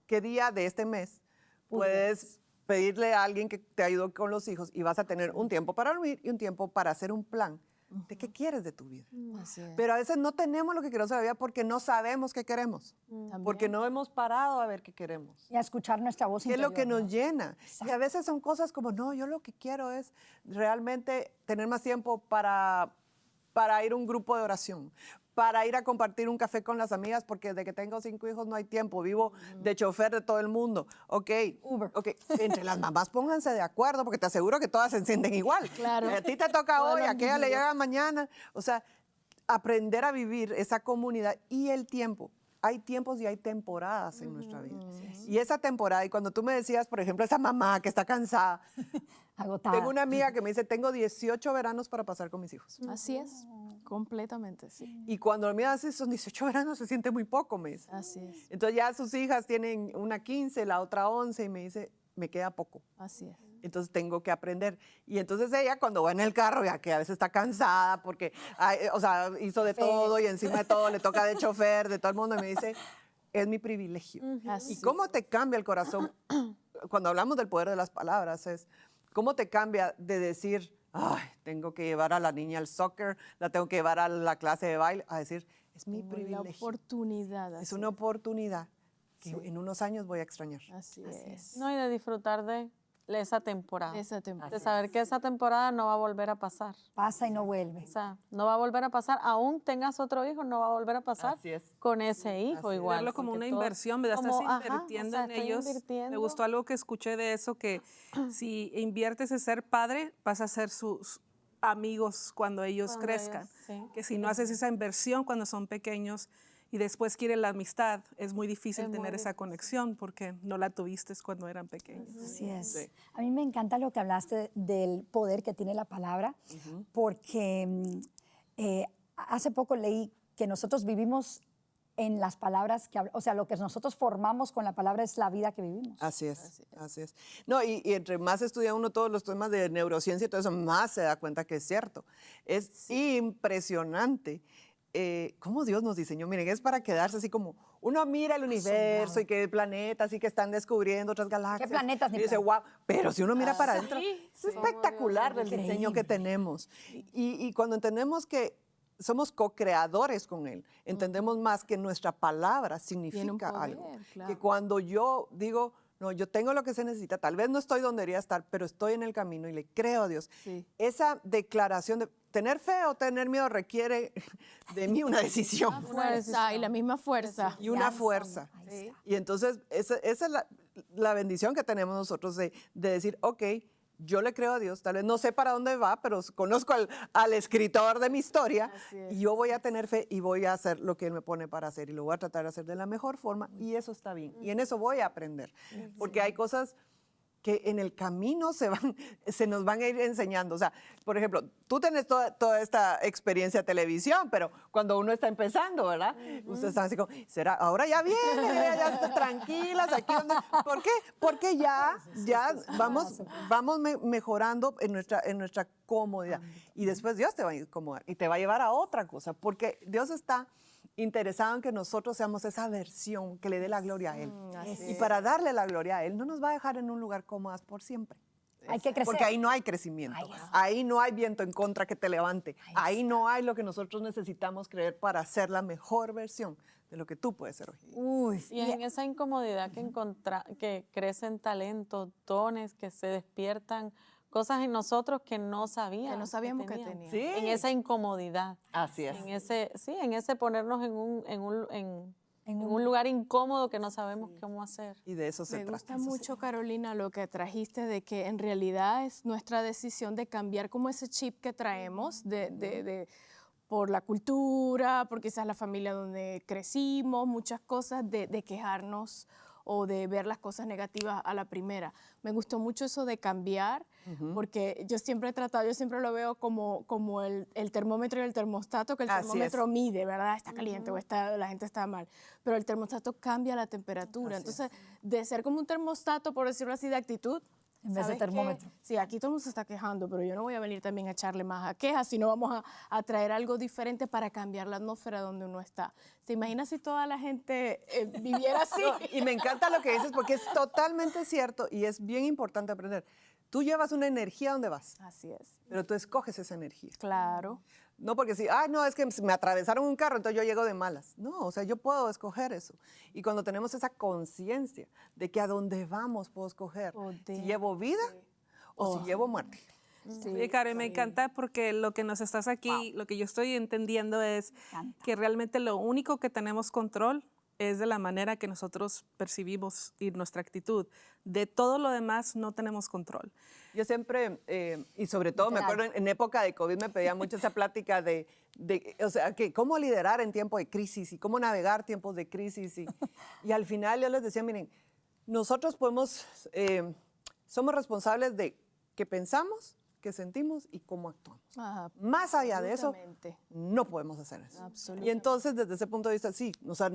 ¿Qué día de este mes puedes pedirle a alguien que te ayude con los hijos y vas a tener un tiempo para dormir y un tiempo para hacer un plan de qué quieres de tu vida? Así es. Pero a veces no tenemos lo que queremos en la vida porque no sabemos qué queremos, porque no hemos parado a ver qué queremos. Y a escuchar nuestra voz ¿Qué es lo que interior, nos ¿no? llena? Y a veces son cosas como, no, yo lo que quiero es realmente tener más tiempo para ir a un grupo de oración, para ir a compartir un café con las amigas, porque desde que tengo 5 hijos no hay tiempo, vivo de chofer de todo el mundo. Ok, Uber. ok, entre las mamás pónganse de acuerdo, porque te aseguro que todas se encienden igual. Claro. A ti te toca Todas hoy, lo a han aquella le vivido. llega mañana. O sea, aprender a vivir esa comunidad y el tiempo. Hay tiempos y hay temporadas en nuestra vida. Y esa temporada, y cuando tú me decías, por ejemplo, esa mamá que está cansada, Agotada. tengo una amiga que me dice, tengo 18 veranos para pasar con mis hijos. Así es. Completamente, sí. Y cuando me hace son 18 veranos, se siente muy poco, me dice. Así es. Entonces ya sus hijas tienen una 15, la otra 11, y me dice, me queda poco. Así es. Entonces tengo que aprender. Y entonces ella cuando va en el carro, ya que a veces está cansada porque, o sea, hizo de todo y encima de todo le toca de chofer, de todo el mundo, y me dice, es mi privilegio. Así ¿Y cómo te cambia el corazón? Cuando hablamos del poder de las palabras, es cómo te cambia de decir, ay, tengo que llevar a la niña al soccer, la tengo que llevar a la clase de baile, a decir, es mi Como la privilegio. oportunidad. Es así una oportunidad que en unos años voy a extrañar. Así es. No, y de disfrutar de esa temporada. Esa temporada. De saber que esa temporada no va a volver a pasar. Pasa y no vuelve. O sea, no va a volver a pasar, aún tengas otro hijo, no va a volver a pasar Así es. con ese hijo Así es. igual. Verlo como porque una todo- inversión, ¿verdad? como, Estás ajá, invirtiendo o sea, en estoy ellos. Me invirtiendo. gustó algo que escuché de eso, que si inviertes en ser padre, vas a ser sus amigos cuando ellos Cuando crezcan. ellos, sí. Que si no haces esa inversión cuando son pequeños y después quieren la amistad, es muy difícil Es muy tener esa difícil. conexión porque no la tuviste cuando eran pequeños. Así es. Sí. A mí me encanta lo que hablaste del poder que tiene la palabra, porque hace poco leí que nosotros vivimos en las palabras o sea, lo que nosotros formamos con la palabra es la vida que vivimos. Así es, así es. No, y entre más estudia uno todos los temas de neurociencia y todo eso, más se da cuenta que es cierto. Es impresionante cómo Dios nos diseñó. Miren, es para quedarse así como, uno mira el universo y que planetas y que están descubriendo otras galaxias. planetas ni Y dice, wow, pero si uno mira para adentro, es Sí. espectacular el diseño que tenemos. Y cuando entendemos que somos co-creadores con Él, entendemos más que nuestra palabra significa poder, algo. claro. Que cuando yo digo, no, yo tengo lo que se necesita, tal vez no estoy donde debería estar, pero estoy en el camino y le creo a Dios. Sí. Esa declaración de tener fe o tener miedo requiere de mí una decisión Fuerza y la misma fuerza. y una Confianza, fuerza. ahí está. Y entonces esa es la bendición que tenemos nosotros de decir, ok, yo le creo a Dios, tal vez no sé para dónde va, pero conozco al escritor de mi historia y yo voy a tener fe y voy a hacer lo que Él me pone para hacer y lo voy a tratar de hacer de la mejor forma y eso está bien. Y en eso voy a aprender, porque hay cosas que en el camino se nos van a ir enseñando. O sea, por ejemplo, tú tienes toda esta experiencia de televisión, pero cuando uno está empezando, ¿verdad? Ustedes están así como, ¿será? Ahora ya viene, ya están tranquilas, aquí donde... ¿Por qué? Porque ya vamos mejorando en nuestra comodidad. Y después Dios te va a incomodar y te va a llevar a otra cosa, porque Dios está interesado en que nosotros seamos esa versión que le dé la gloria a Él. Y para darle la gloria a Él, no nos va a dejar en un lugar cómodo por siempre. Hay que crecer. Porque ahí no hay crecimiento, ahí no hay viento en contra que te levante, ahí no hay lo que nosotros necesitamos creer para ser la mejor versión de lo que tú puedes ser hoy. Uy, Y en esa incomodidad que crecen talentos, dones, que se despiertan cosas en nosotros que no sabíamos Que no sabíamos que teníamos. teníamos. Sí. En esa incomodidad. Así es. En ese ponernos en un lugar incómodo que no sabemos cómo hacer. Y de eso se Me trata. gusta mucho, Carolina, lo que trajiste de que en realidad es nuestra decisión de cambiar como ese chip que traemos por la cultura, por quizás la familia donde crecimos, muchas cosas de quejarnos o de ver las cosas negativas a la primera. Me gustó mucho eso de cambiar, porque yo siempre he tratado, yo siempre lo veo como el termómetro y el termostato, que el Así termómetro es. mide, ¿verdad? Está caliente o la gente está mal, pero el termostato cambia la temperatura. Entonces, de ser como un termostato, por decirlo así, de actitud, En vez de ¿sabes qué? termómetro. Sí, aquí todo el mundo se está quejando, pero yo no voy a venir también a echarle más a quejas, sino vamos a traer algo diferente para cambiar la atmósfera donde uno está. ¿Se imagina si toda la gente viviera así? No, y me encanta lo que dices porque es totalmente cierto y es bien importante aprender. Tú llevas una energía donde vas, Así es. pero tú escoges esa energía. Claro. No porque si, ah, no, es que me atravesaron un carro, entonces yo llego de malas. No, o sea, yo puedo escoger eso. Y cuando tenemos esa conciencia de que a dónde vamos puedo escoger si llevo vida o si llevo muerte. Sí, Karen, me encanta porque lo que nos estás aquí, lo que yo estoy entendiendo es que realmente lo único que tenemos control es de la manera que nosotros percibimos y nuestra actitud. De todo lo demás no tenemos control. Yo siempre, y sobre todo me acuerdo en época de COVID me pedía mucho esa plática o sea, que cómo liderar en tiempo de crisis y cómo navegar tiempos de crisis. Y al final yo les decía, miren, nosotros somos responsables de qué pensamos, qué sentimos y cómo actuamos. Ajá, Más allá de eso, absolutamente. no podemos hacer eso. Absolutamente. Y entonces, desde ese punto de vista, sí, o sea,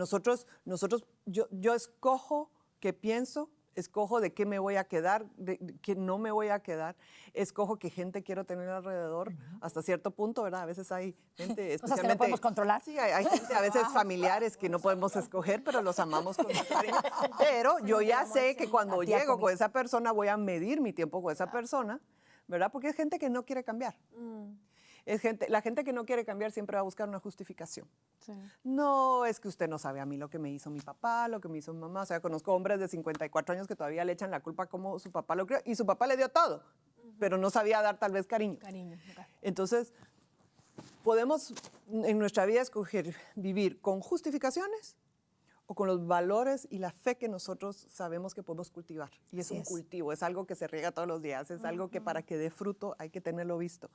yo escojo qué pienso, escojo de qué me voy a quedar, de qué no me voy a quedar, escojo qué gente quiero tener alrededor, hasta cierto punto, ¿verdad? A veces hay gente, Cosas que no podemos controlar. Sí, hay gente, a veces familiares que no podemos escoger, pero los amamos con mucho cariño. Pero yo ya sé que cuando llego con esa persona, voy a medir mi tiempo con esa persona, ¿verdad? Porque es gente que no quiere cambiar. La gente que no quiere cambiar siempre va a buscar una justificación. Sí. No, es que usted no sabe a mí lo que me hizo mi papá, lo que me hizo mi mamá. O sea, conozco hombres de 54 años que todavía le echan la culpa como su papá lo crió. Y su papá le dio todo, pero no sabía dar tal vez cariño. Entonces, podemos en nuestra vida escoger vivir con justificaciones o con los valores y la fe que nosotros sabemos que podemos cultivar. Y es un cultivo, es algo que se riega todos los días, es algo que para que dé fruto hay que tenerlo visto.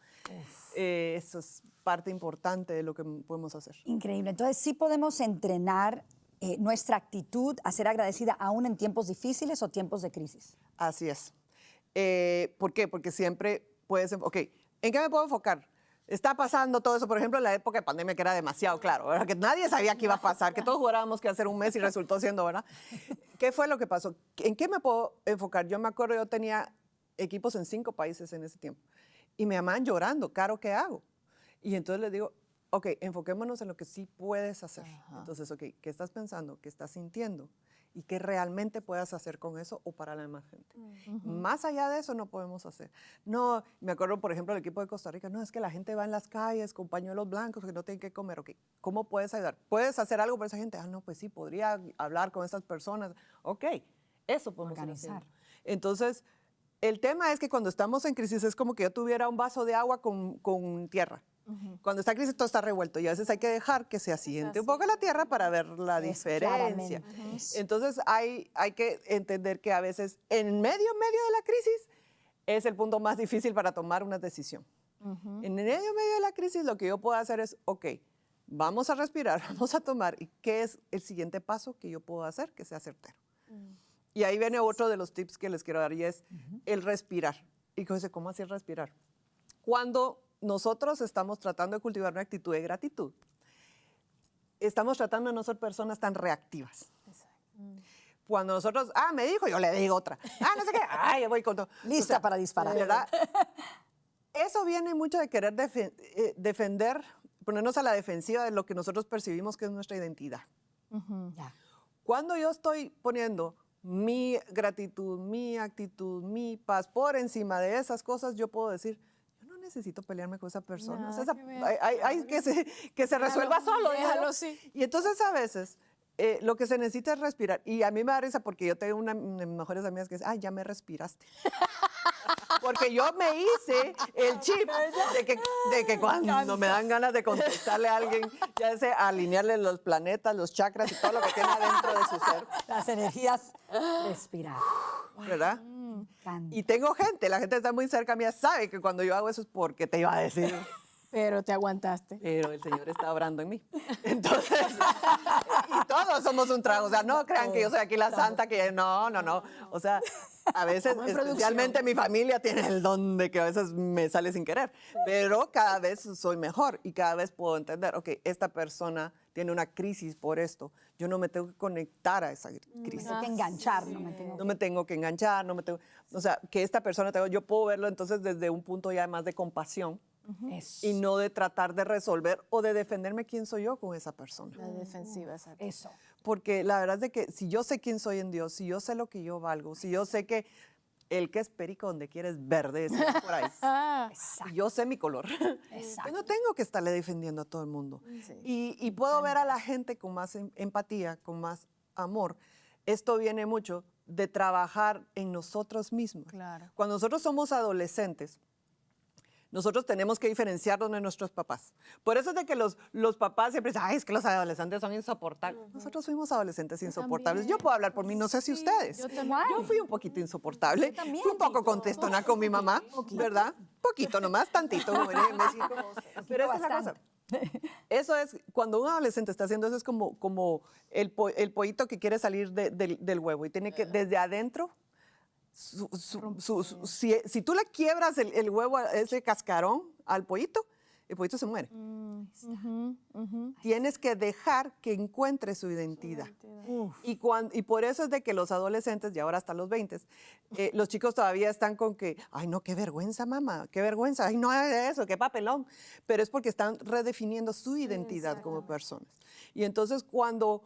Eso es parte importante de lo que podemos hacer. Increíble. Entonces, sí podemos entrenar nuestra actitud a ser agradecida aún en tiempos difíciles o tiempos de crisis. Así es. ¿Por qué? Porque siempre puedes... Ok, ¿en qué me puedo enfocar? Está pasando todo eso, por ejemplo, en la época de pandemia, que era demasiado claro, ¿verdad? Que nadie sabía qué iba a pasar, que todos jurábamos que iba a ser un mes y resultó siendo, ¿verdad? ¿Qué fue lo que pasó? ¿En qué me puedo enfocar? Yo me acuerdo, yo tenía equipos en 5 países en ese tiempo y me llamaban llorando, Caro, ¿qué hago? Y entonces les digo, ok, enfoquémonos en lo que sí puedes hacer. Entonces, ok, ¿qué estás pensando? ¿Qué estás sintiendo? Y qué realmente puedas hacer con eso o para la demás gente. Más allá de eso no podemos hacer. No, me acuerdo, por ejemplo, del equipo de Costa Rica, no, es que la gente va en las calles con pañuelos blancos que no tienen que comer. Ok, ¿cómo puedes ayudar? ¿Puedes hacer algo por esa gente? Ah, no, pues sí, podría hablar con esas personas. Ok, eso podemos Organizar. hacer. Entonces, el tema es que cuando estamos en crisis es como que yo tuviera un vaso de agua con tierra. Cuando está en crisis todo está revuelto y a veces hay que dejar que se asiente un poco la tierra para ver la diferencia. Entonces hay que entender que a veces en medio de la crisis es el punto más difícil para tomar una decisión. En medio de la crisis, lo que yo puedo hacer es, ok, vamos a respirar, vamos a tomar, ¿y qué es el siguiente paso que yo puedo hacer que sea certero? Y ahí viene otro de los tips que les quiero dar, y es el respirar. Y ¿cómo así el respirar? Cuando nosotros estamos tratando de cultivar una actitud de gratitud, estamos tratando de no ser personas tan reactivas. Cuando nosotros, me dijo, yo le digo otra. No sé qué, yo voy con todo. Lista para disparar. ¿Verdad? Eso viene mucho de querer defender, ponernos a la defensiva de lo que nosotros percibimos que es nuestra identidad. Ya. Cuando yo estoy poniendo mi gratitud, mi actitud, mi paz por encima de esas cosas, yo puedo decir, yo no necesito pelearme con esa persona. O sea, hay que se resuelva solo. Déjalo, sí. Y entonces a veces lo que se necesita es respirar. Y a mí me da risa porque yo tengo una de mis mejores amigas que dice, ya me respiraste. Porque yo me hice el chip de que cuando me dan ganas de contestarle a alguien, ya sé, alinearle los planetas, los chakras y todo lo que tiene adentro de su ser. Las energías, respirar. ¿Verdad? Encanta. Y tengo gente, la gente está muy cerca mía, sabe que cuando yo hago eso es porque te iba a decir. Pero te aguantaste. Pero el Señor está obrando en mí. Entonces, y todos somos un trago. O sea, no crean que yo soy aquí la santa, que no. O sea, a veces, especialmente mi familia tiene el don de que a veces me sale sin querer. Pero cada vez soy mejor y cada vez puedo entender, ok, esta persona tiene una crisis por esto. Yo no me tengo que conectar a esa crisis. Me tengo que enganchar, No me tengo que enganchar, o sea, que esta persona, yo puedo verlo entonces desde un punto ya más de compasión. Eso. Y no de tratar de resolver o de defenderme quién soy yo con esa persona. La defensiva, exacto. Eso. Porque la verdad es de que si yo sé quién soy en Dios, si yo sé lo que yo valgo, si yo sé que el que es perico donde quiere es verde, ese es por ahí. Exacto. Yo sé mi color. Exacto. Yo no tengo que estarle defendiendo a todo el mundo. Sí. Y puedo ver a la gente con más empatía, con más amor. Esto viene mucho de trabajar en nosotros mismos. Claro. Cuando nosotros somos adolescentes, nosotros tenemos que diferenciarnos de nuestros papás. Por eso es de que los papás siempre dicen, es que los adolescentes son insoportables. Nosotros fuimos adolescentes insoportables. Yo puedo hablar por mí, no sé si ustedes. Yo fui un poquito insoportable. también, Fui un poco contestona con mi mamá, ¿verdad? Poquito nomás, tantito, como diría en México. Pero esa es la cosa. Eso es, cuando un adolescente está haciendo eso, es como el pollito que quiere salir del huevo y tiene que, desde adentro, si tú le quiebras el huevo, ese cascarón al pollito, el pollito se muere. Tienes que dejar que encuentre su identidad. Y por eso es de que los adolescentes, y ahora hasta los 20, los chicos todavía están con que, ay no, qué vergüenza mamá, qué vergüenza, ay no es eso, qué papelón. Pero es porque están redefiniendo su identidad como personas. Y entonces cuando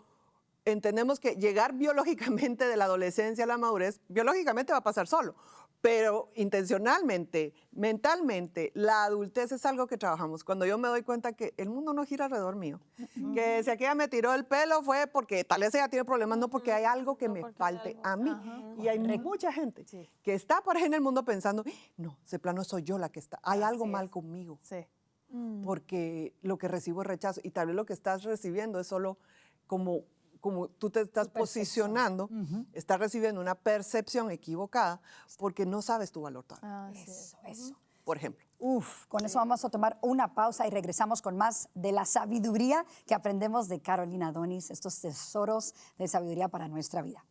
entendemos que llegar biológicamente de la adolescencia a la madurez, biológicamente va a pasar solo, pero intencionalmente, mentalmente, la adultez es algo que trabajamos. Cuando yo me doy cuenta que el mundo no gira alrededor mío, que si aquella me tiró el pelo fue porque tal vez ella tiene problemas, no porque hay algo que me falte a mí. Y hay mucha gente que está por ahí en el mundo pensando, no, ese plano soy yo la que está, hay algo mal conmigo. Sí. Porque lo que recibo es rechazo y tal vez lo que estás recibiendo es solo como tú te estás posicionando, estás recibiendo una percepción equivocada porque no sabes tu valor todavía. Eso. Por ejemplo. Con eso vamos a tomar una pausa y regresamos con más de la sabiduría que aprendemos de Carolina Donis, estos tesoros de sabiduría para nuestra vida.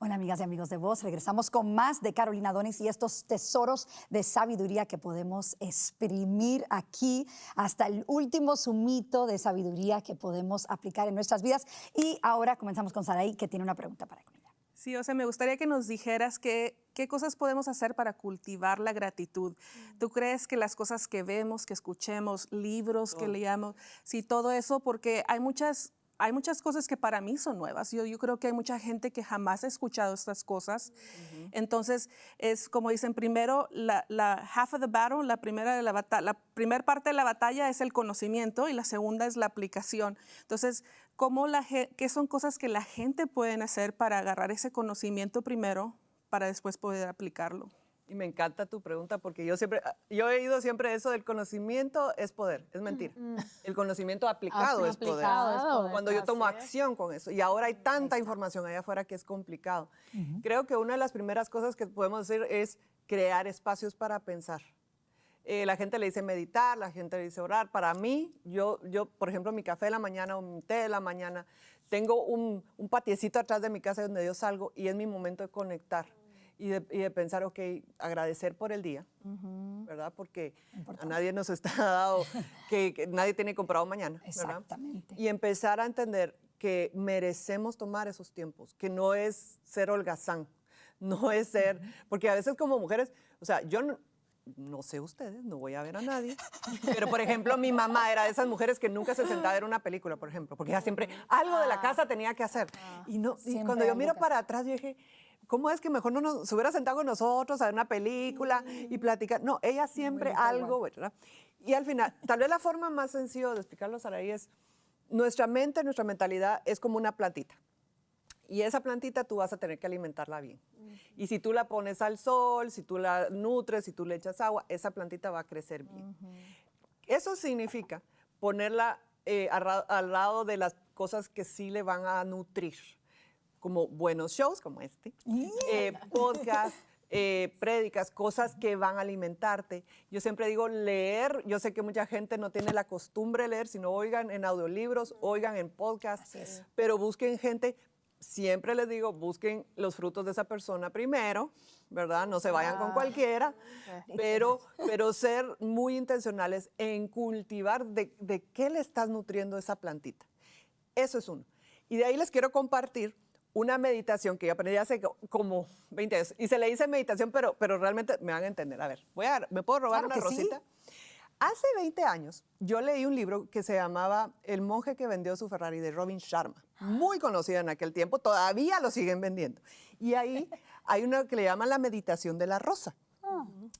Hola amigas y amigos de Voz, regresamos con más de Carolina Donis y estos tesoros de sabiduría que podemos exprimir aquí hasta el último zumito de sabiduría que podemos aplicar en nuestras vidas. Y ahora comenzamos con Saraí, que tiene una pregunta para ella. Sí, o sea, me gustaría que nos dijeras qué cosas podemos hacer para cultivar la gratitud. ¿Tú crees que las cosas que vemos, que escuchemos, libros que leamos, sí, todo eso, porque hay muchas cosas que para mí son nuevas. Yo creo que hay mucha gente que jamás ha escuchado estas cosas. Entonces, es como dicen, primero, la half of the battle, la primera parte de la batalla es el conocimiento y la segunda es la aplicación. Entonces, ¿qué son cosas que la gente puede hacer para agarrar ese conocimiento primero para después poder aplicarlo? Y me encanta tu pregunta porque yo he oído siempre eso del conocimiento es poder, es mentira. El conocimiento aplicado es poder. Aplicado es poder. Cuando yo tomo acción con eso. Y ahora hay tanta información allá afuera que es complicado. Creo que una de las primeras cosas que podemos hacer es crear espacios para pensar. La gente le dice meditar, la gente le dice orar. Para mí, yo por ejemplo, mi café de la mañana o mi té de la mañana, tengo un patiecito atrás de mi casa donde yo salgo y es mi momento de conectar. Y de pensar, ok, agradecer por el día, ¿verdad? Porque a nadie nos está dado, que nadie tiene comprado mañana, ¿verdad? Exactamente. Y empezar a entender que merecemos tomar esos tiempos, que no es ser holgazán, no es ser, porque a veces como mujeres, o sea, yo no sé ustedes, no voy a ver a nadie, pero por ejemplo mi mamá era de esas mujeres que nunca se sentaba a ver una película, por ejemplo, porque ella siempre algo de la casa tenía que hacer. Y Siempre cuando yo algo miro que para atrás, yo dije, ¿cómo es que mejor no nos se hubiera sentado con nosotros a ver una película y platicar? No, ella siempre algo, ¿verdad? Y al final, tal vez la forma más sencilla de explicarlo, Saraí, es nuestra mente, nuestra mentalidad es como una plantita. Y esa plantita tú vas a tener que alimentarla bien. Y si tú la pones al sol, si tú la nutres, si tú le echas agua, esa plantita va a crecer bien. Eso significa ponerla al lado de las cosas que sí le van a nutrir, como buenos shows como este, podcasts, prédicas, cosas que van a alimentarte. Yo siempre digo leer, yo sé que mucha gente no tiene la costumbre de leer, sino oigan en audiolibros, oigan en podcasts, pero busquen gente, siempre les digo, busquen los frutos de esa persona primero, ¿verdad? No se vayan con cualquiera, pero ser muy intencionales en cultivar de qué le estás nutriendo esa plantita. Eso es uno. Y de ahí les quiero compartir una meditación que yo aprendí hace como 20 años. Y se le dice meditación, pero realmente me van a entender. A ver, ¿me puedo robar Claro una que sí. rosita? Hace 20 años yo leí un libro que se llamaba El monje que vendió su Ferrari, de Robin Sharma. Muy conocido en aquel tiempo, todavía lo siguen vendiendo. Y ahí hay una que le llaman la meditación de la rosa.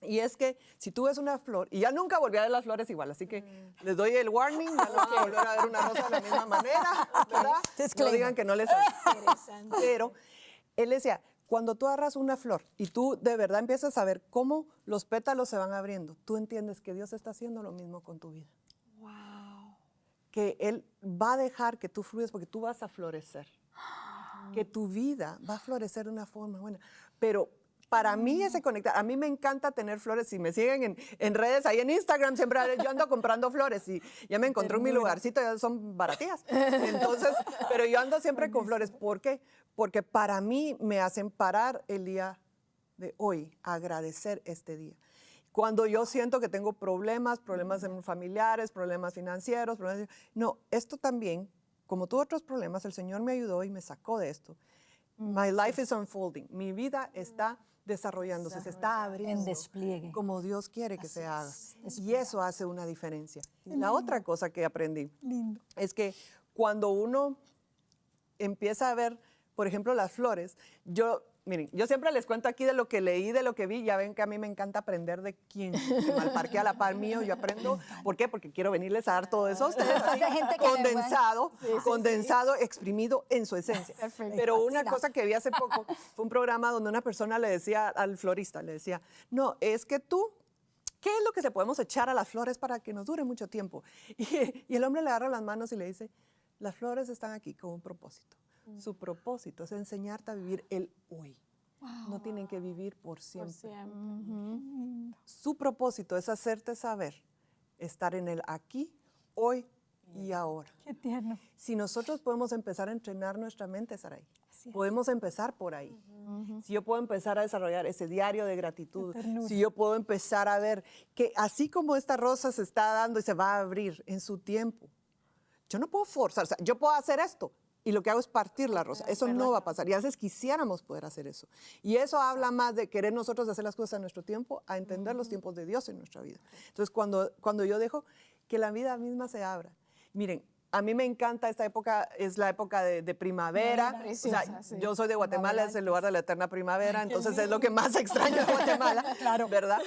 Y es que si tú ves una flor, y ya nunca volví a ver las flores igual, así que les doy el warning, ya no quiero volver a ver una rosa de la misma manera, ¿verdad? No Disclaimer. digan que no les interesante. Pero él decía, cuando tú agarras una flor y tú de verdad empiezas a ver cómo los pétalos se van abriendo, tú entiendes que Dios está haciendo lo mismo con tu vida. Que Él va a dejar que tú fluyas porque tú vas a florecer. Que tu vida va a florecer de una forma buena. Pero para mí ese conectar, a mí me encanta tener flores. Si me siguen en redes, ahí en Instagram, siempre yo ando comprando flores y ya me encontré en mi lugarcito, ya son baratías. Entonces, pero yo ando siempre con flores. ¿Por qué? Porque para mí me hacen parar el día de hoy, agradecer este día. Cuando yo siento que tengo problemas familiares, problemas financieros, no, esto también, como tuve otros problemas, el Señor me ayudó y me sacó de esto. My life is unfolding. Mi vida está desarrollándose, se está abriendo. En despliegue. Como Dios quiere que se haga. Y eso hace una diferencia. La otra cosa que aprendí es que cuando uno empieza a ver, por ejemplo, las flores, miren, yo siempre les cuento aquí de lo que leí, de lo que vi. Ya ven que a mí me encanta aprender de quien se malparquea a la par mío. Yo aprendo. ¿Por qué? Porque quiero venirles a dar todo eso a ustedes. Así, gente que condensado, exprimido en su esencia. Perfecto. Pero una cosa que vi hace poco fue un programa donde una persona le decía al florista, le decía, no, es que tú, ¿qué es lo que le podemos echar a las flores para que nos dure mucho tiempo? Y el hombre le agarra las manos y le dice, las flores están aquí con un propósito. Su propósito es enseñarte a vivir el hoy. No tienen que vivir por siempre. Su propósito es hacerte saber, estar en el aquí, hoy y ahora. Qué tierno. Si nosotros podemos empezar a entrenar nuestra mente, Saraí, podemos empezar por ahí. Si yo puedo empezar a desarrollar ese diario de gratitud, si yo puedo empezar a ver que así como esta rosa se está dando y se va a abrir en su tiempo, yo no puedo forzar, o sea, yo puedo hacer esto, y lo que hago es partir la rosa. Eso no va a pasar. Y a veces quisiéramos poder hacer eso. Y eso habla más de querer nosotros hacer las cosas a nuestro tiempo, a entender los tiempos de Dios en nuestra vida. Entonces, cuando yo dejo que la vida misma se abra. Miren, a mí me encanta esta época, es la época de primavera. Preciosa, O sea, sí. yo soy de Guatemala, es el lugar de la eterna primavera, entonces es lo que más extraño de Guatemala, ¿verdad?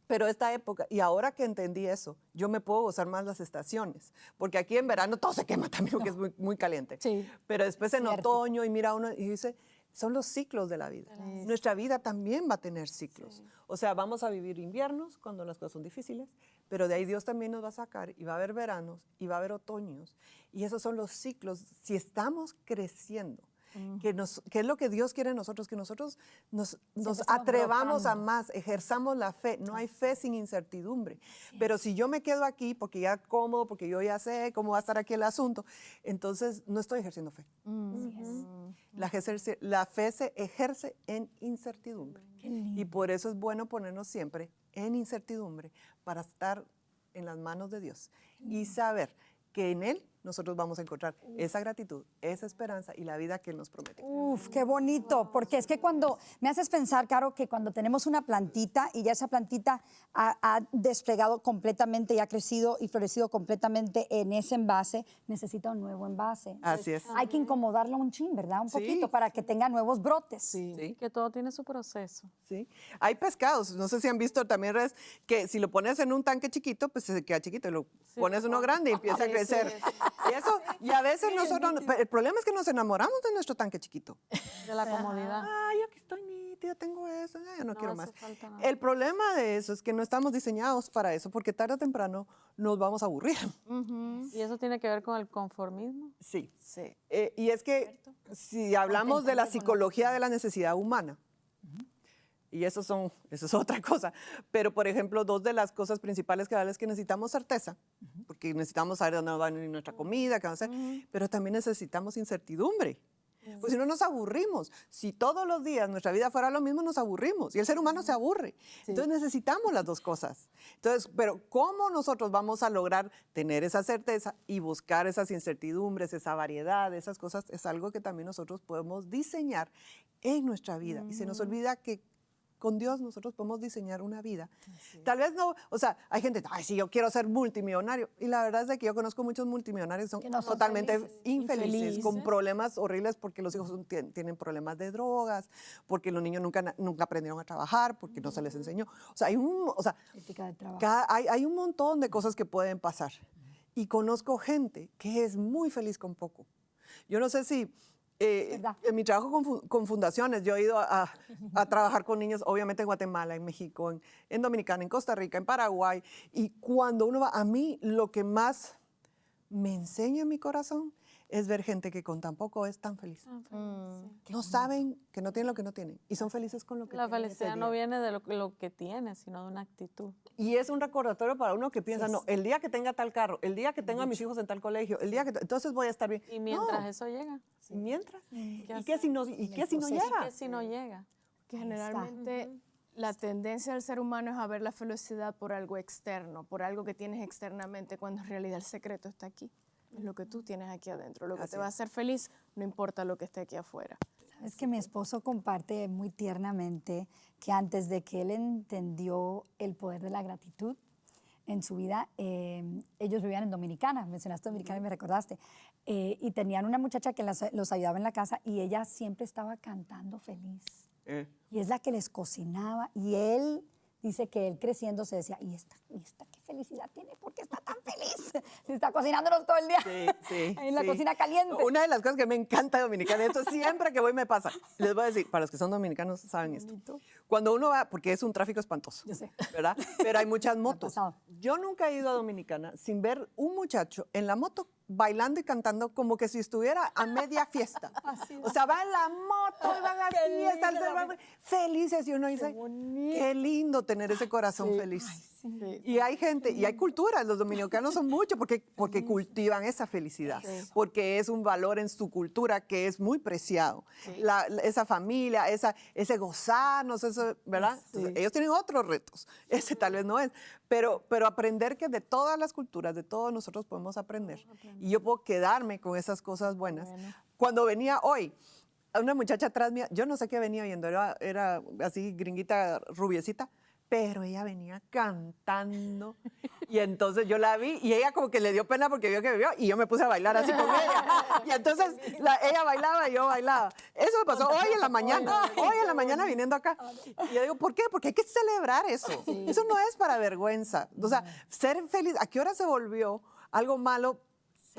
Pero esta época, y ahora que entendí eso, yo me puedo gozar más las estaciones, porque aquí en verano todo se quema también, porque es muy, muy caliente. Sí. Pero después en otoño, y mira uno y dice, son los ciclos de la vida. Nuestra vida también va a tener ciclos. O sea, vamos a vivir inviernos cuando las cosas son difíciles, pero de ahí Dios también nos va a sacar y va a haber veranos y va a haber otoños. Y esos son los ciclos. Si estamos creciendo, que es lo que Dios quiere de nosotros, que nosotros nos atrevamos a más, ejerzamos la fe. No hay fe sin incertidumbre. Pero si yo me quedo aquí porque ya cómodo, porque yo ya sé cómo va a estar aquí el asunto, entonces no estoy ejerciendo fe. La fe se ejerce en incertidumbre. Y por eso es bueno ponernos siempre en incertidumbre para estar en las manos de Dios y saber que en Él nosotros vamos a encontrar esa gratitud, esa esperanza y la vida que Él nos promete. Uf, qué bonito, porque es que cuando me haces pensar, Caro, que cuando tenemos una plantita y ya esa plantita ha desplegado completamente y ha crecido y florecido completamente en ese envase, necesita un nuevo envase. Así es. Hay que incomodarla un chin, ¿verdad? Un poquito para que tenga nuevos brotes. Sí. Que todo tiene su proceso. Sí. Hay pescados, no sé si han visto también redes, que si lo pones en un tanque chiquito, pues se queda chiquito, y lo pones uno grande y empieza a crecer. Y a veces nosotros, el problema es que nos enamoramos de nuestro tanque chiquito. De la comodidad. Ay, aquí estoy nítida, tengo eso, ya no quiero hace más. falta nada. El problema de eso es que no estamos diseñados para eso, porque tarde o temprano nos vamos a aburrir. Y eso tiene que ver con el conformismo. Sí. Y es que si hablamos de la psicología de la necesidad humana, y eso es otra cosa, pero por ejemplo, dos de las cosas principales que vale es que necesitamos certeza, porque necesitamos saber dónde va a venir nuestra comida, qué vamos a hacer, pero también necesitamos incertidumbre. Pues si no nos aburrimos, si todos los días nuestra vida fuera lo mismo, nos aburrimos y el ser humano se aburre. Entonces necesitamos las dos cosas. Entonces, pero ¿cómo nosotros vamos a lograr tener esa certeza y buscar esas incertidumbres, esa variedad, esas cosas? Es algo que también nosotros podemos diseñar en nuestra vida. Y se nos olvida que con Dios nosotros podemos diseñar una vida. Tal vez no, o sea, hay gente, ay, sí, yo quiero ser multimillonario. Y la verdad es de que yo conozco muchos multimillonarios que son totalmente infelices, con problemas horribles porque los hijos tienen problemas de drogas, porque los niños nunca aprendieron a trabajar, porque no se les enseñó. O sea, Ética de trabajo. hay un montón de cosas que pueden pasar. Y conozco gente que es muy feliz con poco. Yo no sé si... en mi trabajo con fundaciones, yo he ido a trabajar con niños, obviamente en Guatemala, en México, en Dominicana, en Costa Rica, en Paraguay. Y cuando uno va, a mí lo que más me enseña en mi corazón es ver gente que con tan poco es tan feliz. No saben que no tienen lo que no tienen y son felices con lo que La tienen. felicidad no viene de lo que tienes, sino de una actitud. Y es un recordatorio para uno que piensa, no, el día que tenga tal carro, el día que tenga a mis hijos en tal colegio, el día que... Entonces voy a estar bien. Y mientras No. eso llega. Mientras. ¿Qué ¿Y qué si no llega? ¿Y qué si no llega? Que generalmente la tendencia del ser humano es a ver la felicidad por algo externo, por algo que tienes externamente, cuando en realidad el secreto está aquí. Es lo que tú tienes aquí adentro. Lo que te va a hacer feliz, no importa lo que esté aquí afuera. Es que mi esposo comparte muy tiernamente que antes de que él entendió el poder de la gratitud en su vida, ellos vivían en Dominicana, mencionaste Dominicana y me recordaste, y tenían una muchacha que los ayudaba en la casa y ella siempre estaba cantando feliz. Y es la que les cocinaba y él dice que él creciendo se decía, ¿y esta qué felicidad tiene? ¿Por qué está tan feliz? Si está cocinándonos todo el día. Sí, en la cocina caliente. Una de las cosas que me encanta de Dominicana, esto siempre que voy me pasa. Les voy a decir, para los que son dominicanos saben esto. Cuando uno va, porque es un tráfico espantoso, Yo sé. ¿verdad? Pero hay muchas motos. pasado. Yo nunca he ido a Dominicana sin ver un muchacho en la moto bailando y cantando como que si estuviera a media fiesta. O sea, va en la moto, y van así, están felices y uno dice, qué lindo tener ese corazón feliz. Y hay gente, y hay culturas, los dominicanos son muchos porque cultivan esa felicidad, porque es un valor en su cultura que es muy preciado. Esa familia, ese gozarnos, eso, ¿verdad? Entonces, ellos tienen otros retos, ese tal vez no es, pero aprender que de todas las culturas, de todos nosotros podemos aprender. Y yo puedo quedarme con esas cosas buenas. Cuando venía hoy, una muchacha atrás mía, yo no sé qué venía viendo, era así gringuita, rubiecita, pero ella venía cantando y entonces yo la vi y ella como que le dio pena porque vio que bebió y yo me puse a bailar así con ella y entonces ella bailaba y yo bailaba. Eso me pasó hoy en la mañana viniendo acá y yo digo, ¿por qué? Porque hay que celebrar eso. Eso no es para vergüenza. O sea, ser feliz, ¿a qué hora se volvió algo malo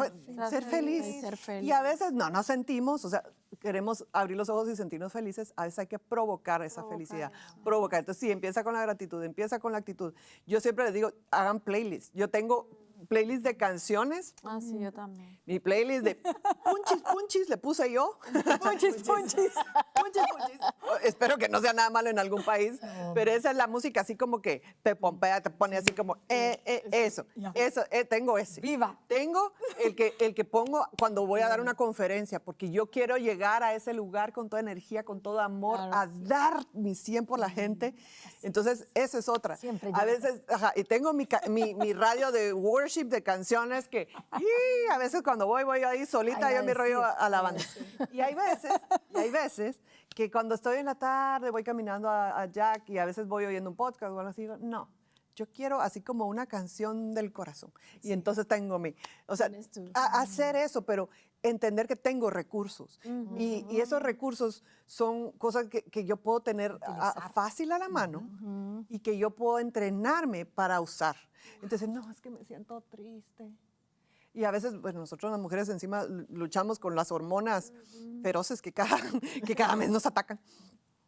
pues, ser feliz. Ser feliz. Y a veces no sentimos, o sea, queremos abrir los ojos y sentirnos felices, a veces hay que provocar esa felicidad. Provocar. Entonces, sí, empieza con la gratitud, empieza con la actitud. Yo siempre les digo, hagan playlists. Yo tengo playlist de canciones. Ah, sí, yo también. Mi playlist de punchis le puse yo. Punchis. Espero que no sea nada malo en algún país, pero esa es la música así como que te pompea, te pone así como, eso, tengo ese. Viva. Tengo el que pongo cuando voy a dar una conferencia, porque yo quiero llegar a ese lugar con toda energía, con todo amor, a dar mi 100 por la gente. Entonces, esa es otra. Siempre a llegas. veces, y tengo mi radio de worship de canciones que a veces cuando voy ahí solita, yo mi rollo alabando. Y hay veces que cuando estoy en la tarde voy caminando a Jack y a veces voy oyendo un podcast o algo así, digo, no, yo quiero así como una canción del corazón. Y entonces tengo hacer eso, pero entender que tengo recursos. Y esos recursos son cosas que yo puedo tener fácil a la mano y que yo puedo entrenarme para usar. Entonces, no, es que me siento triste. Y a veces, bueno, nosotros las mujeres encima luchamos con las hormonas feroces que cada mes nos atacan.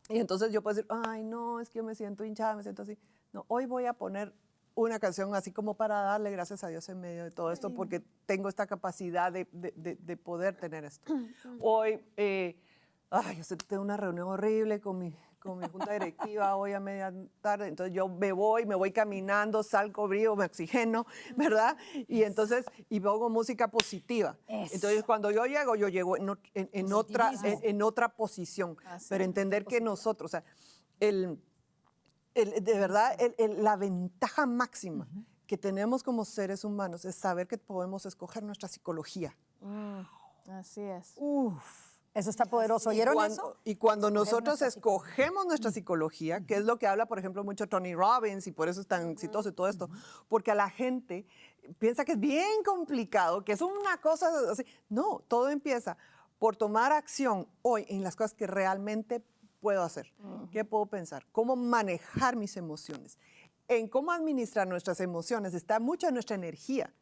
Y entonces yo puedo decir, ay, no, es que yo me siento hinchada, me siento así. No, hoy voy a poner una canción así como para darle gracias a Dios en medio de todo esto, porque tengo esta capacidad de poder tener esto. Hoy, yo tengo una reunión horrible con mi junta directiva hoy a media tarde, entonces yo me voy caminando, salgo, brillo, me oxigeno, ¿verdad? Y entonces, y pongo música positiva. Eso. Entonces, cuando yo llego en otra posición, pero entender que nosotros, o sea, de verdad, la ventaja máxima que tenemos como seres humanos es saber que podemos escoger nuestra psicología. Así es. Eso está poderoso. ¿Oyeron eso? Y cuando nosotros escogemos nuestra psicología, que es lo que habla, por ejemplo, mucho Tony Robbins, y por eso es tan exitoso y todo esto, porque a la gente piensa que es bien complicado, que es una cosa así. No, todo empieza por tomar acción hoy en las cosas que realmente puedo hacer. ¿Qué puedo pensar? ¿Cómo manejar mis emociones? En cómo administrar nuestras emociones está mucho en nuestra energía.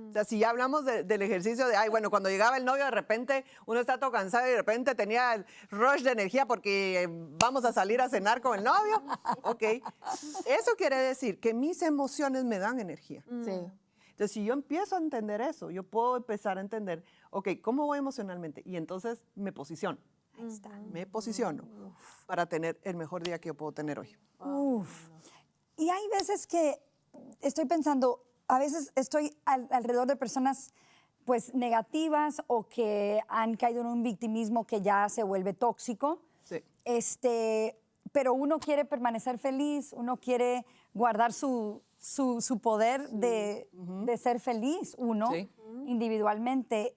O sea, si ya hablamos del ejercicio de, cuando llegaba el novio, de repente uno está todo cansado y de repente tenía el rush de energía porque vamos a salir a cenar con el novio. Ok. Eso quiere decir que mis emociones me dan energía. Sí. Entonces, si yo empiezo a entender eso, yo puedo empezar a entender, ok, ¿cómo voy emocionalmente? Y entonces me posiciono. Ahí está. Me posiciono para tener el mejor día que yo puedo tener hoy. Y hay veces que estoy pensando, a veces estoy alrededor de personas pues negativas o que han caído en un victimismo que ya se vuelve tóxico. Sí. Pero uno quiere permanecer feliz, uno quiere guardar su poder de ser feliz, uno, Sí. individualmente.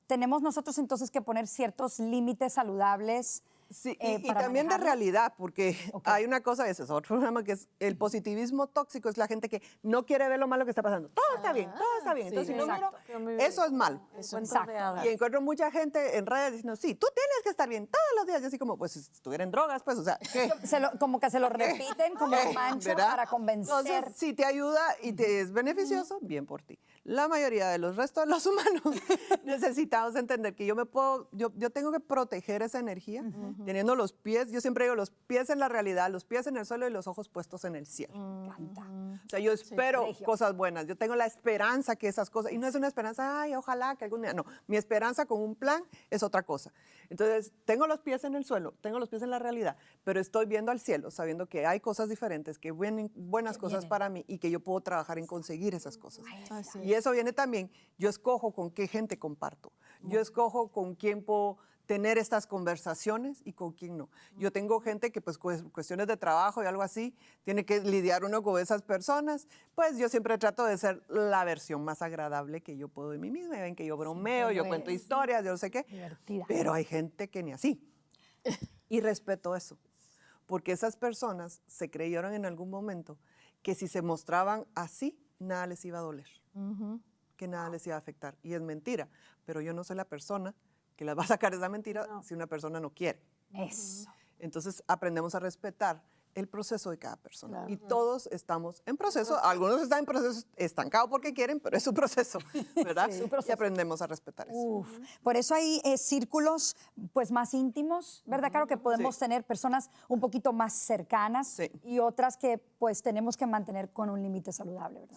Tenemos nosotros entonces que poner ciertos límites saludables. Sí, y para también de manejarlo. realidad, porque hay una cosa, ese es otro programa, que es el positivismo tóxico, es la gente que no quiere ver lo malo que está pasando. Todo está bien, todo está bien. Entonces, si no miro, eso es malo. Cuentos de hadas. Y encuentro mucha gente en redes diciendo, sí, tú tienes que estar bien todos los días. Yo así como, pues, si estuvieran drogas, pues, o sea, ¿qué? Como que se lo repiten como mancho ¿Verdad? para convencer. Entonces, si te ayuda y te es beneficioso, bien por ti. La mayoría de los restos de los humanos necesitamos entender que yo tengo que proteger esa energía, teniendo los pies, yo siempre digo, los pies en la realidad, los pies en el suelo y los ojos puestos en el cielo. O sea, yo espero cosas buenas, yo tengo la esperanza que esas cosas, y no es una esperanza, ay, ojalá que algún día, no, mi esperanza con un plan es otra cosa. Entonces, tengo los pies en el suelo, tengo los pies en la realidad, pero estoy viendo al cielo, sabiendo que hay cosas diferentes, que vienen buenas cosas para mí y que yo puedo trabajar en conseguir esas cosas. Y eso viene también, yo escojo con qué gente comparto, yo escojo con quién puedo tener estas conversaciones y con quién no. Yo tengo gente que pues cuestiones de trabajo y algo así, tiene que lidiar uno con esas personas, pues yo siempre trato de ser la versión más agradable que yo puedo de mí misma. Ven que yo bromeo, yo cuento historias, yo no sé qué, Divertida. pero hay gente que ni así. Y respeto eso, porque esas personas se creyeron en algún momento que si se mostraban así, nada les iba a doler, que nada les iba a afectar. Y es mentira, pero yo no soy la persona que las va a sacar esa mentira si una persona no quiere. Eso. Entonces aprendemos a respetar el proceso de cada persona. Y todos estamos en proceso. Algunos están en proceso estancado porque quieren, pero es su proceso, ¿verdad? Y aprendemos a respetar eso. Uf, por eso hay círculos pues más íntimos, ¿verdad? Claro que podemos tener personas un poquito más cercanas y otras que pues tenemos que mantener con un límite saludable, ¿verdad?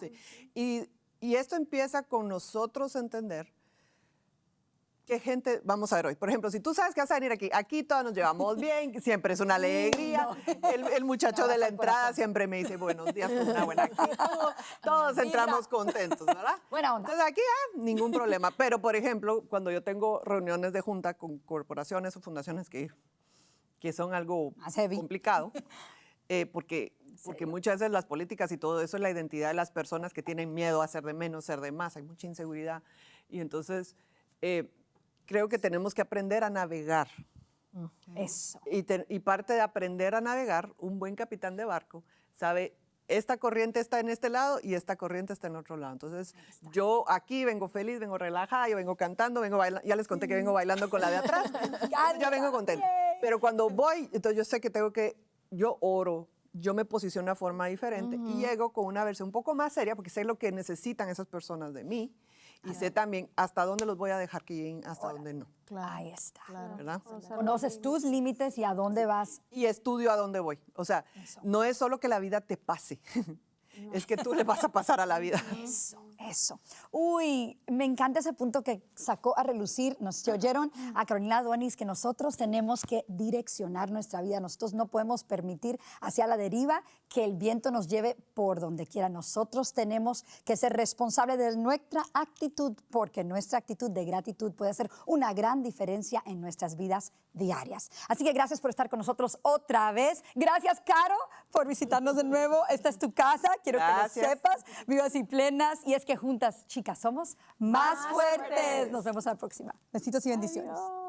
Sí. Y esto empieza con nosotros entender qué gente vamos a ver hoy. Por ejemplo, si tú sabes que vas a venir aquí todos nos llevamos bien, siempre es una alegría. El muchacho de la entrada siempre me dice buenos días con una buena actitud. Todos entramos contentos, ¿verdad? Buena onda. Entonces aquí ningún problema. Pero, por ejemplo, cuando yo tengo reuniones de junta con corporaciones o fundaciones que son algo complicado, porque muchas veces las políticas y todo eso es la identidad de las personas que tienen miedo a ser de menos, ser de más. Hay mucha inseguridad. Y entonces creo que tenemos que aprender a navegar. Eso. Y parte de aprender a navegar, un buen capitán de barco sabe, esta corriente está en este lado y esta corriente está en otro lado. Entonces, yo aquí vengo feliz, vengo relajada, yo vengo cantando, vengo bailando. Ya les conté que vengo bailando con la de atrás. Ya vengo contenta. Pero cuando voy, entonces yo sé que yo oro, yo me posiciono de una forma diferente y llego con una versión un poco más seria porque sé lo que necesitan esas personas de mí. Y sé también hasta dónde los voy a dejar que lleguen, hasta dónde no. Ahí está. ¿Verdad? Conoces tus límites y a dónde vas. Y estudio a dónde voy. O sea, no es solo que la vida te pase, es que tú le vas a pasar a la vida. Eso. Uy, me encanta ese punto que sacó a relucir. Nos oyeron a Carolina Adonis que nosotros tenemos que direccionar nuestra vida. Nosotros no podemos permitir hacia la deriva que el viento nos lleve por donde quiera. Nosotros tenemos que ser responsables de nuestra actitud porque nuestra actitud de gratitud puede hacer una gran diferencia en nuestras vidas diarias. Así que gracias por estar con nosotros otra vez. Gracias, Caro, por visitarnos de nuevo. Esta es tu casa. Quiero que lo sepas. Vivas y plenas. Y es que juntas, chicas, somos más fuertes. Nos vemos a la próxima. Besitos y bendiciones. Adiós.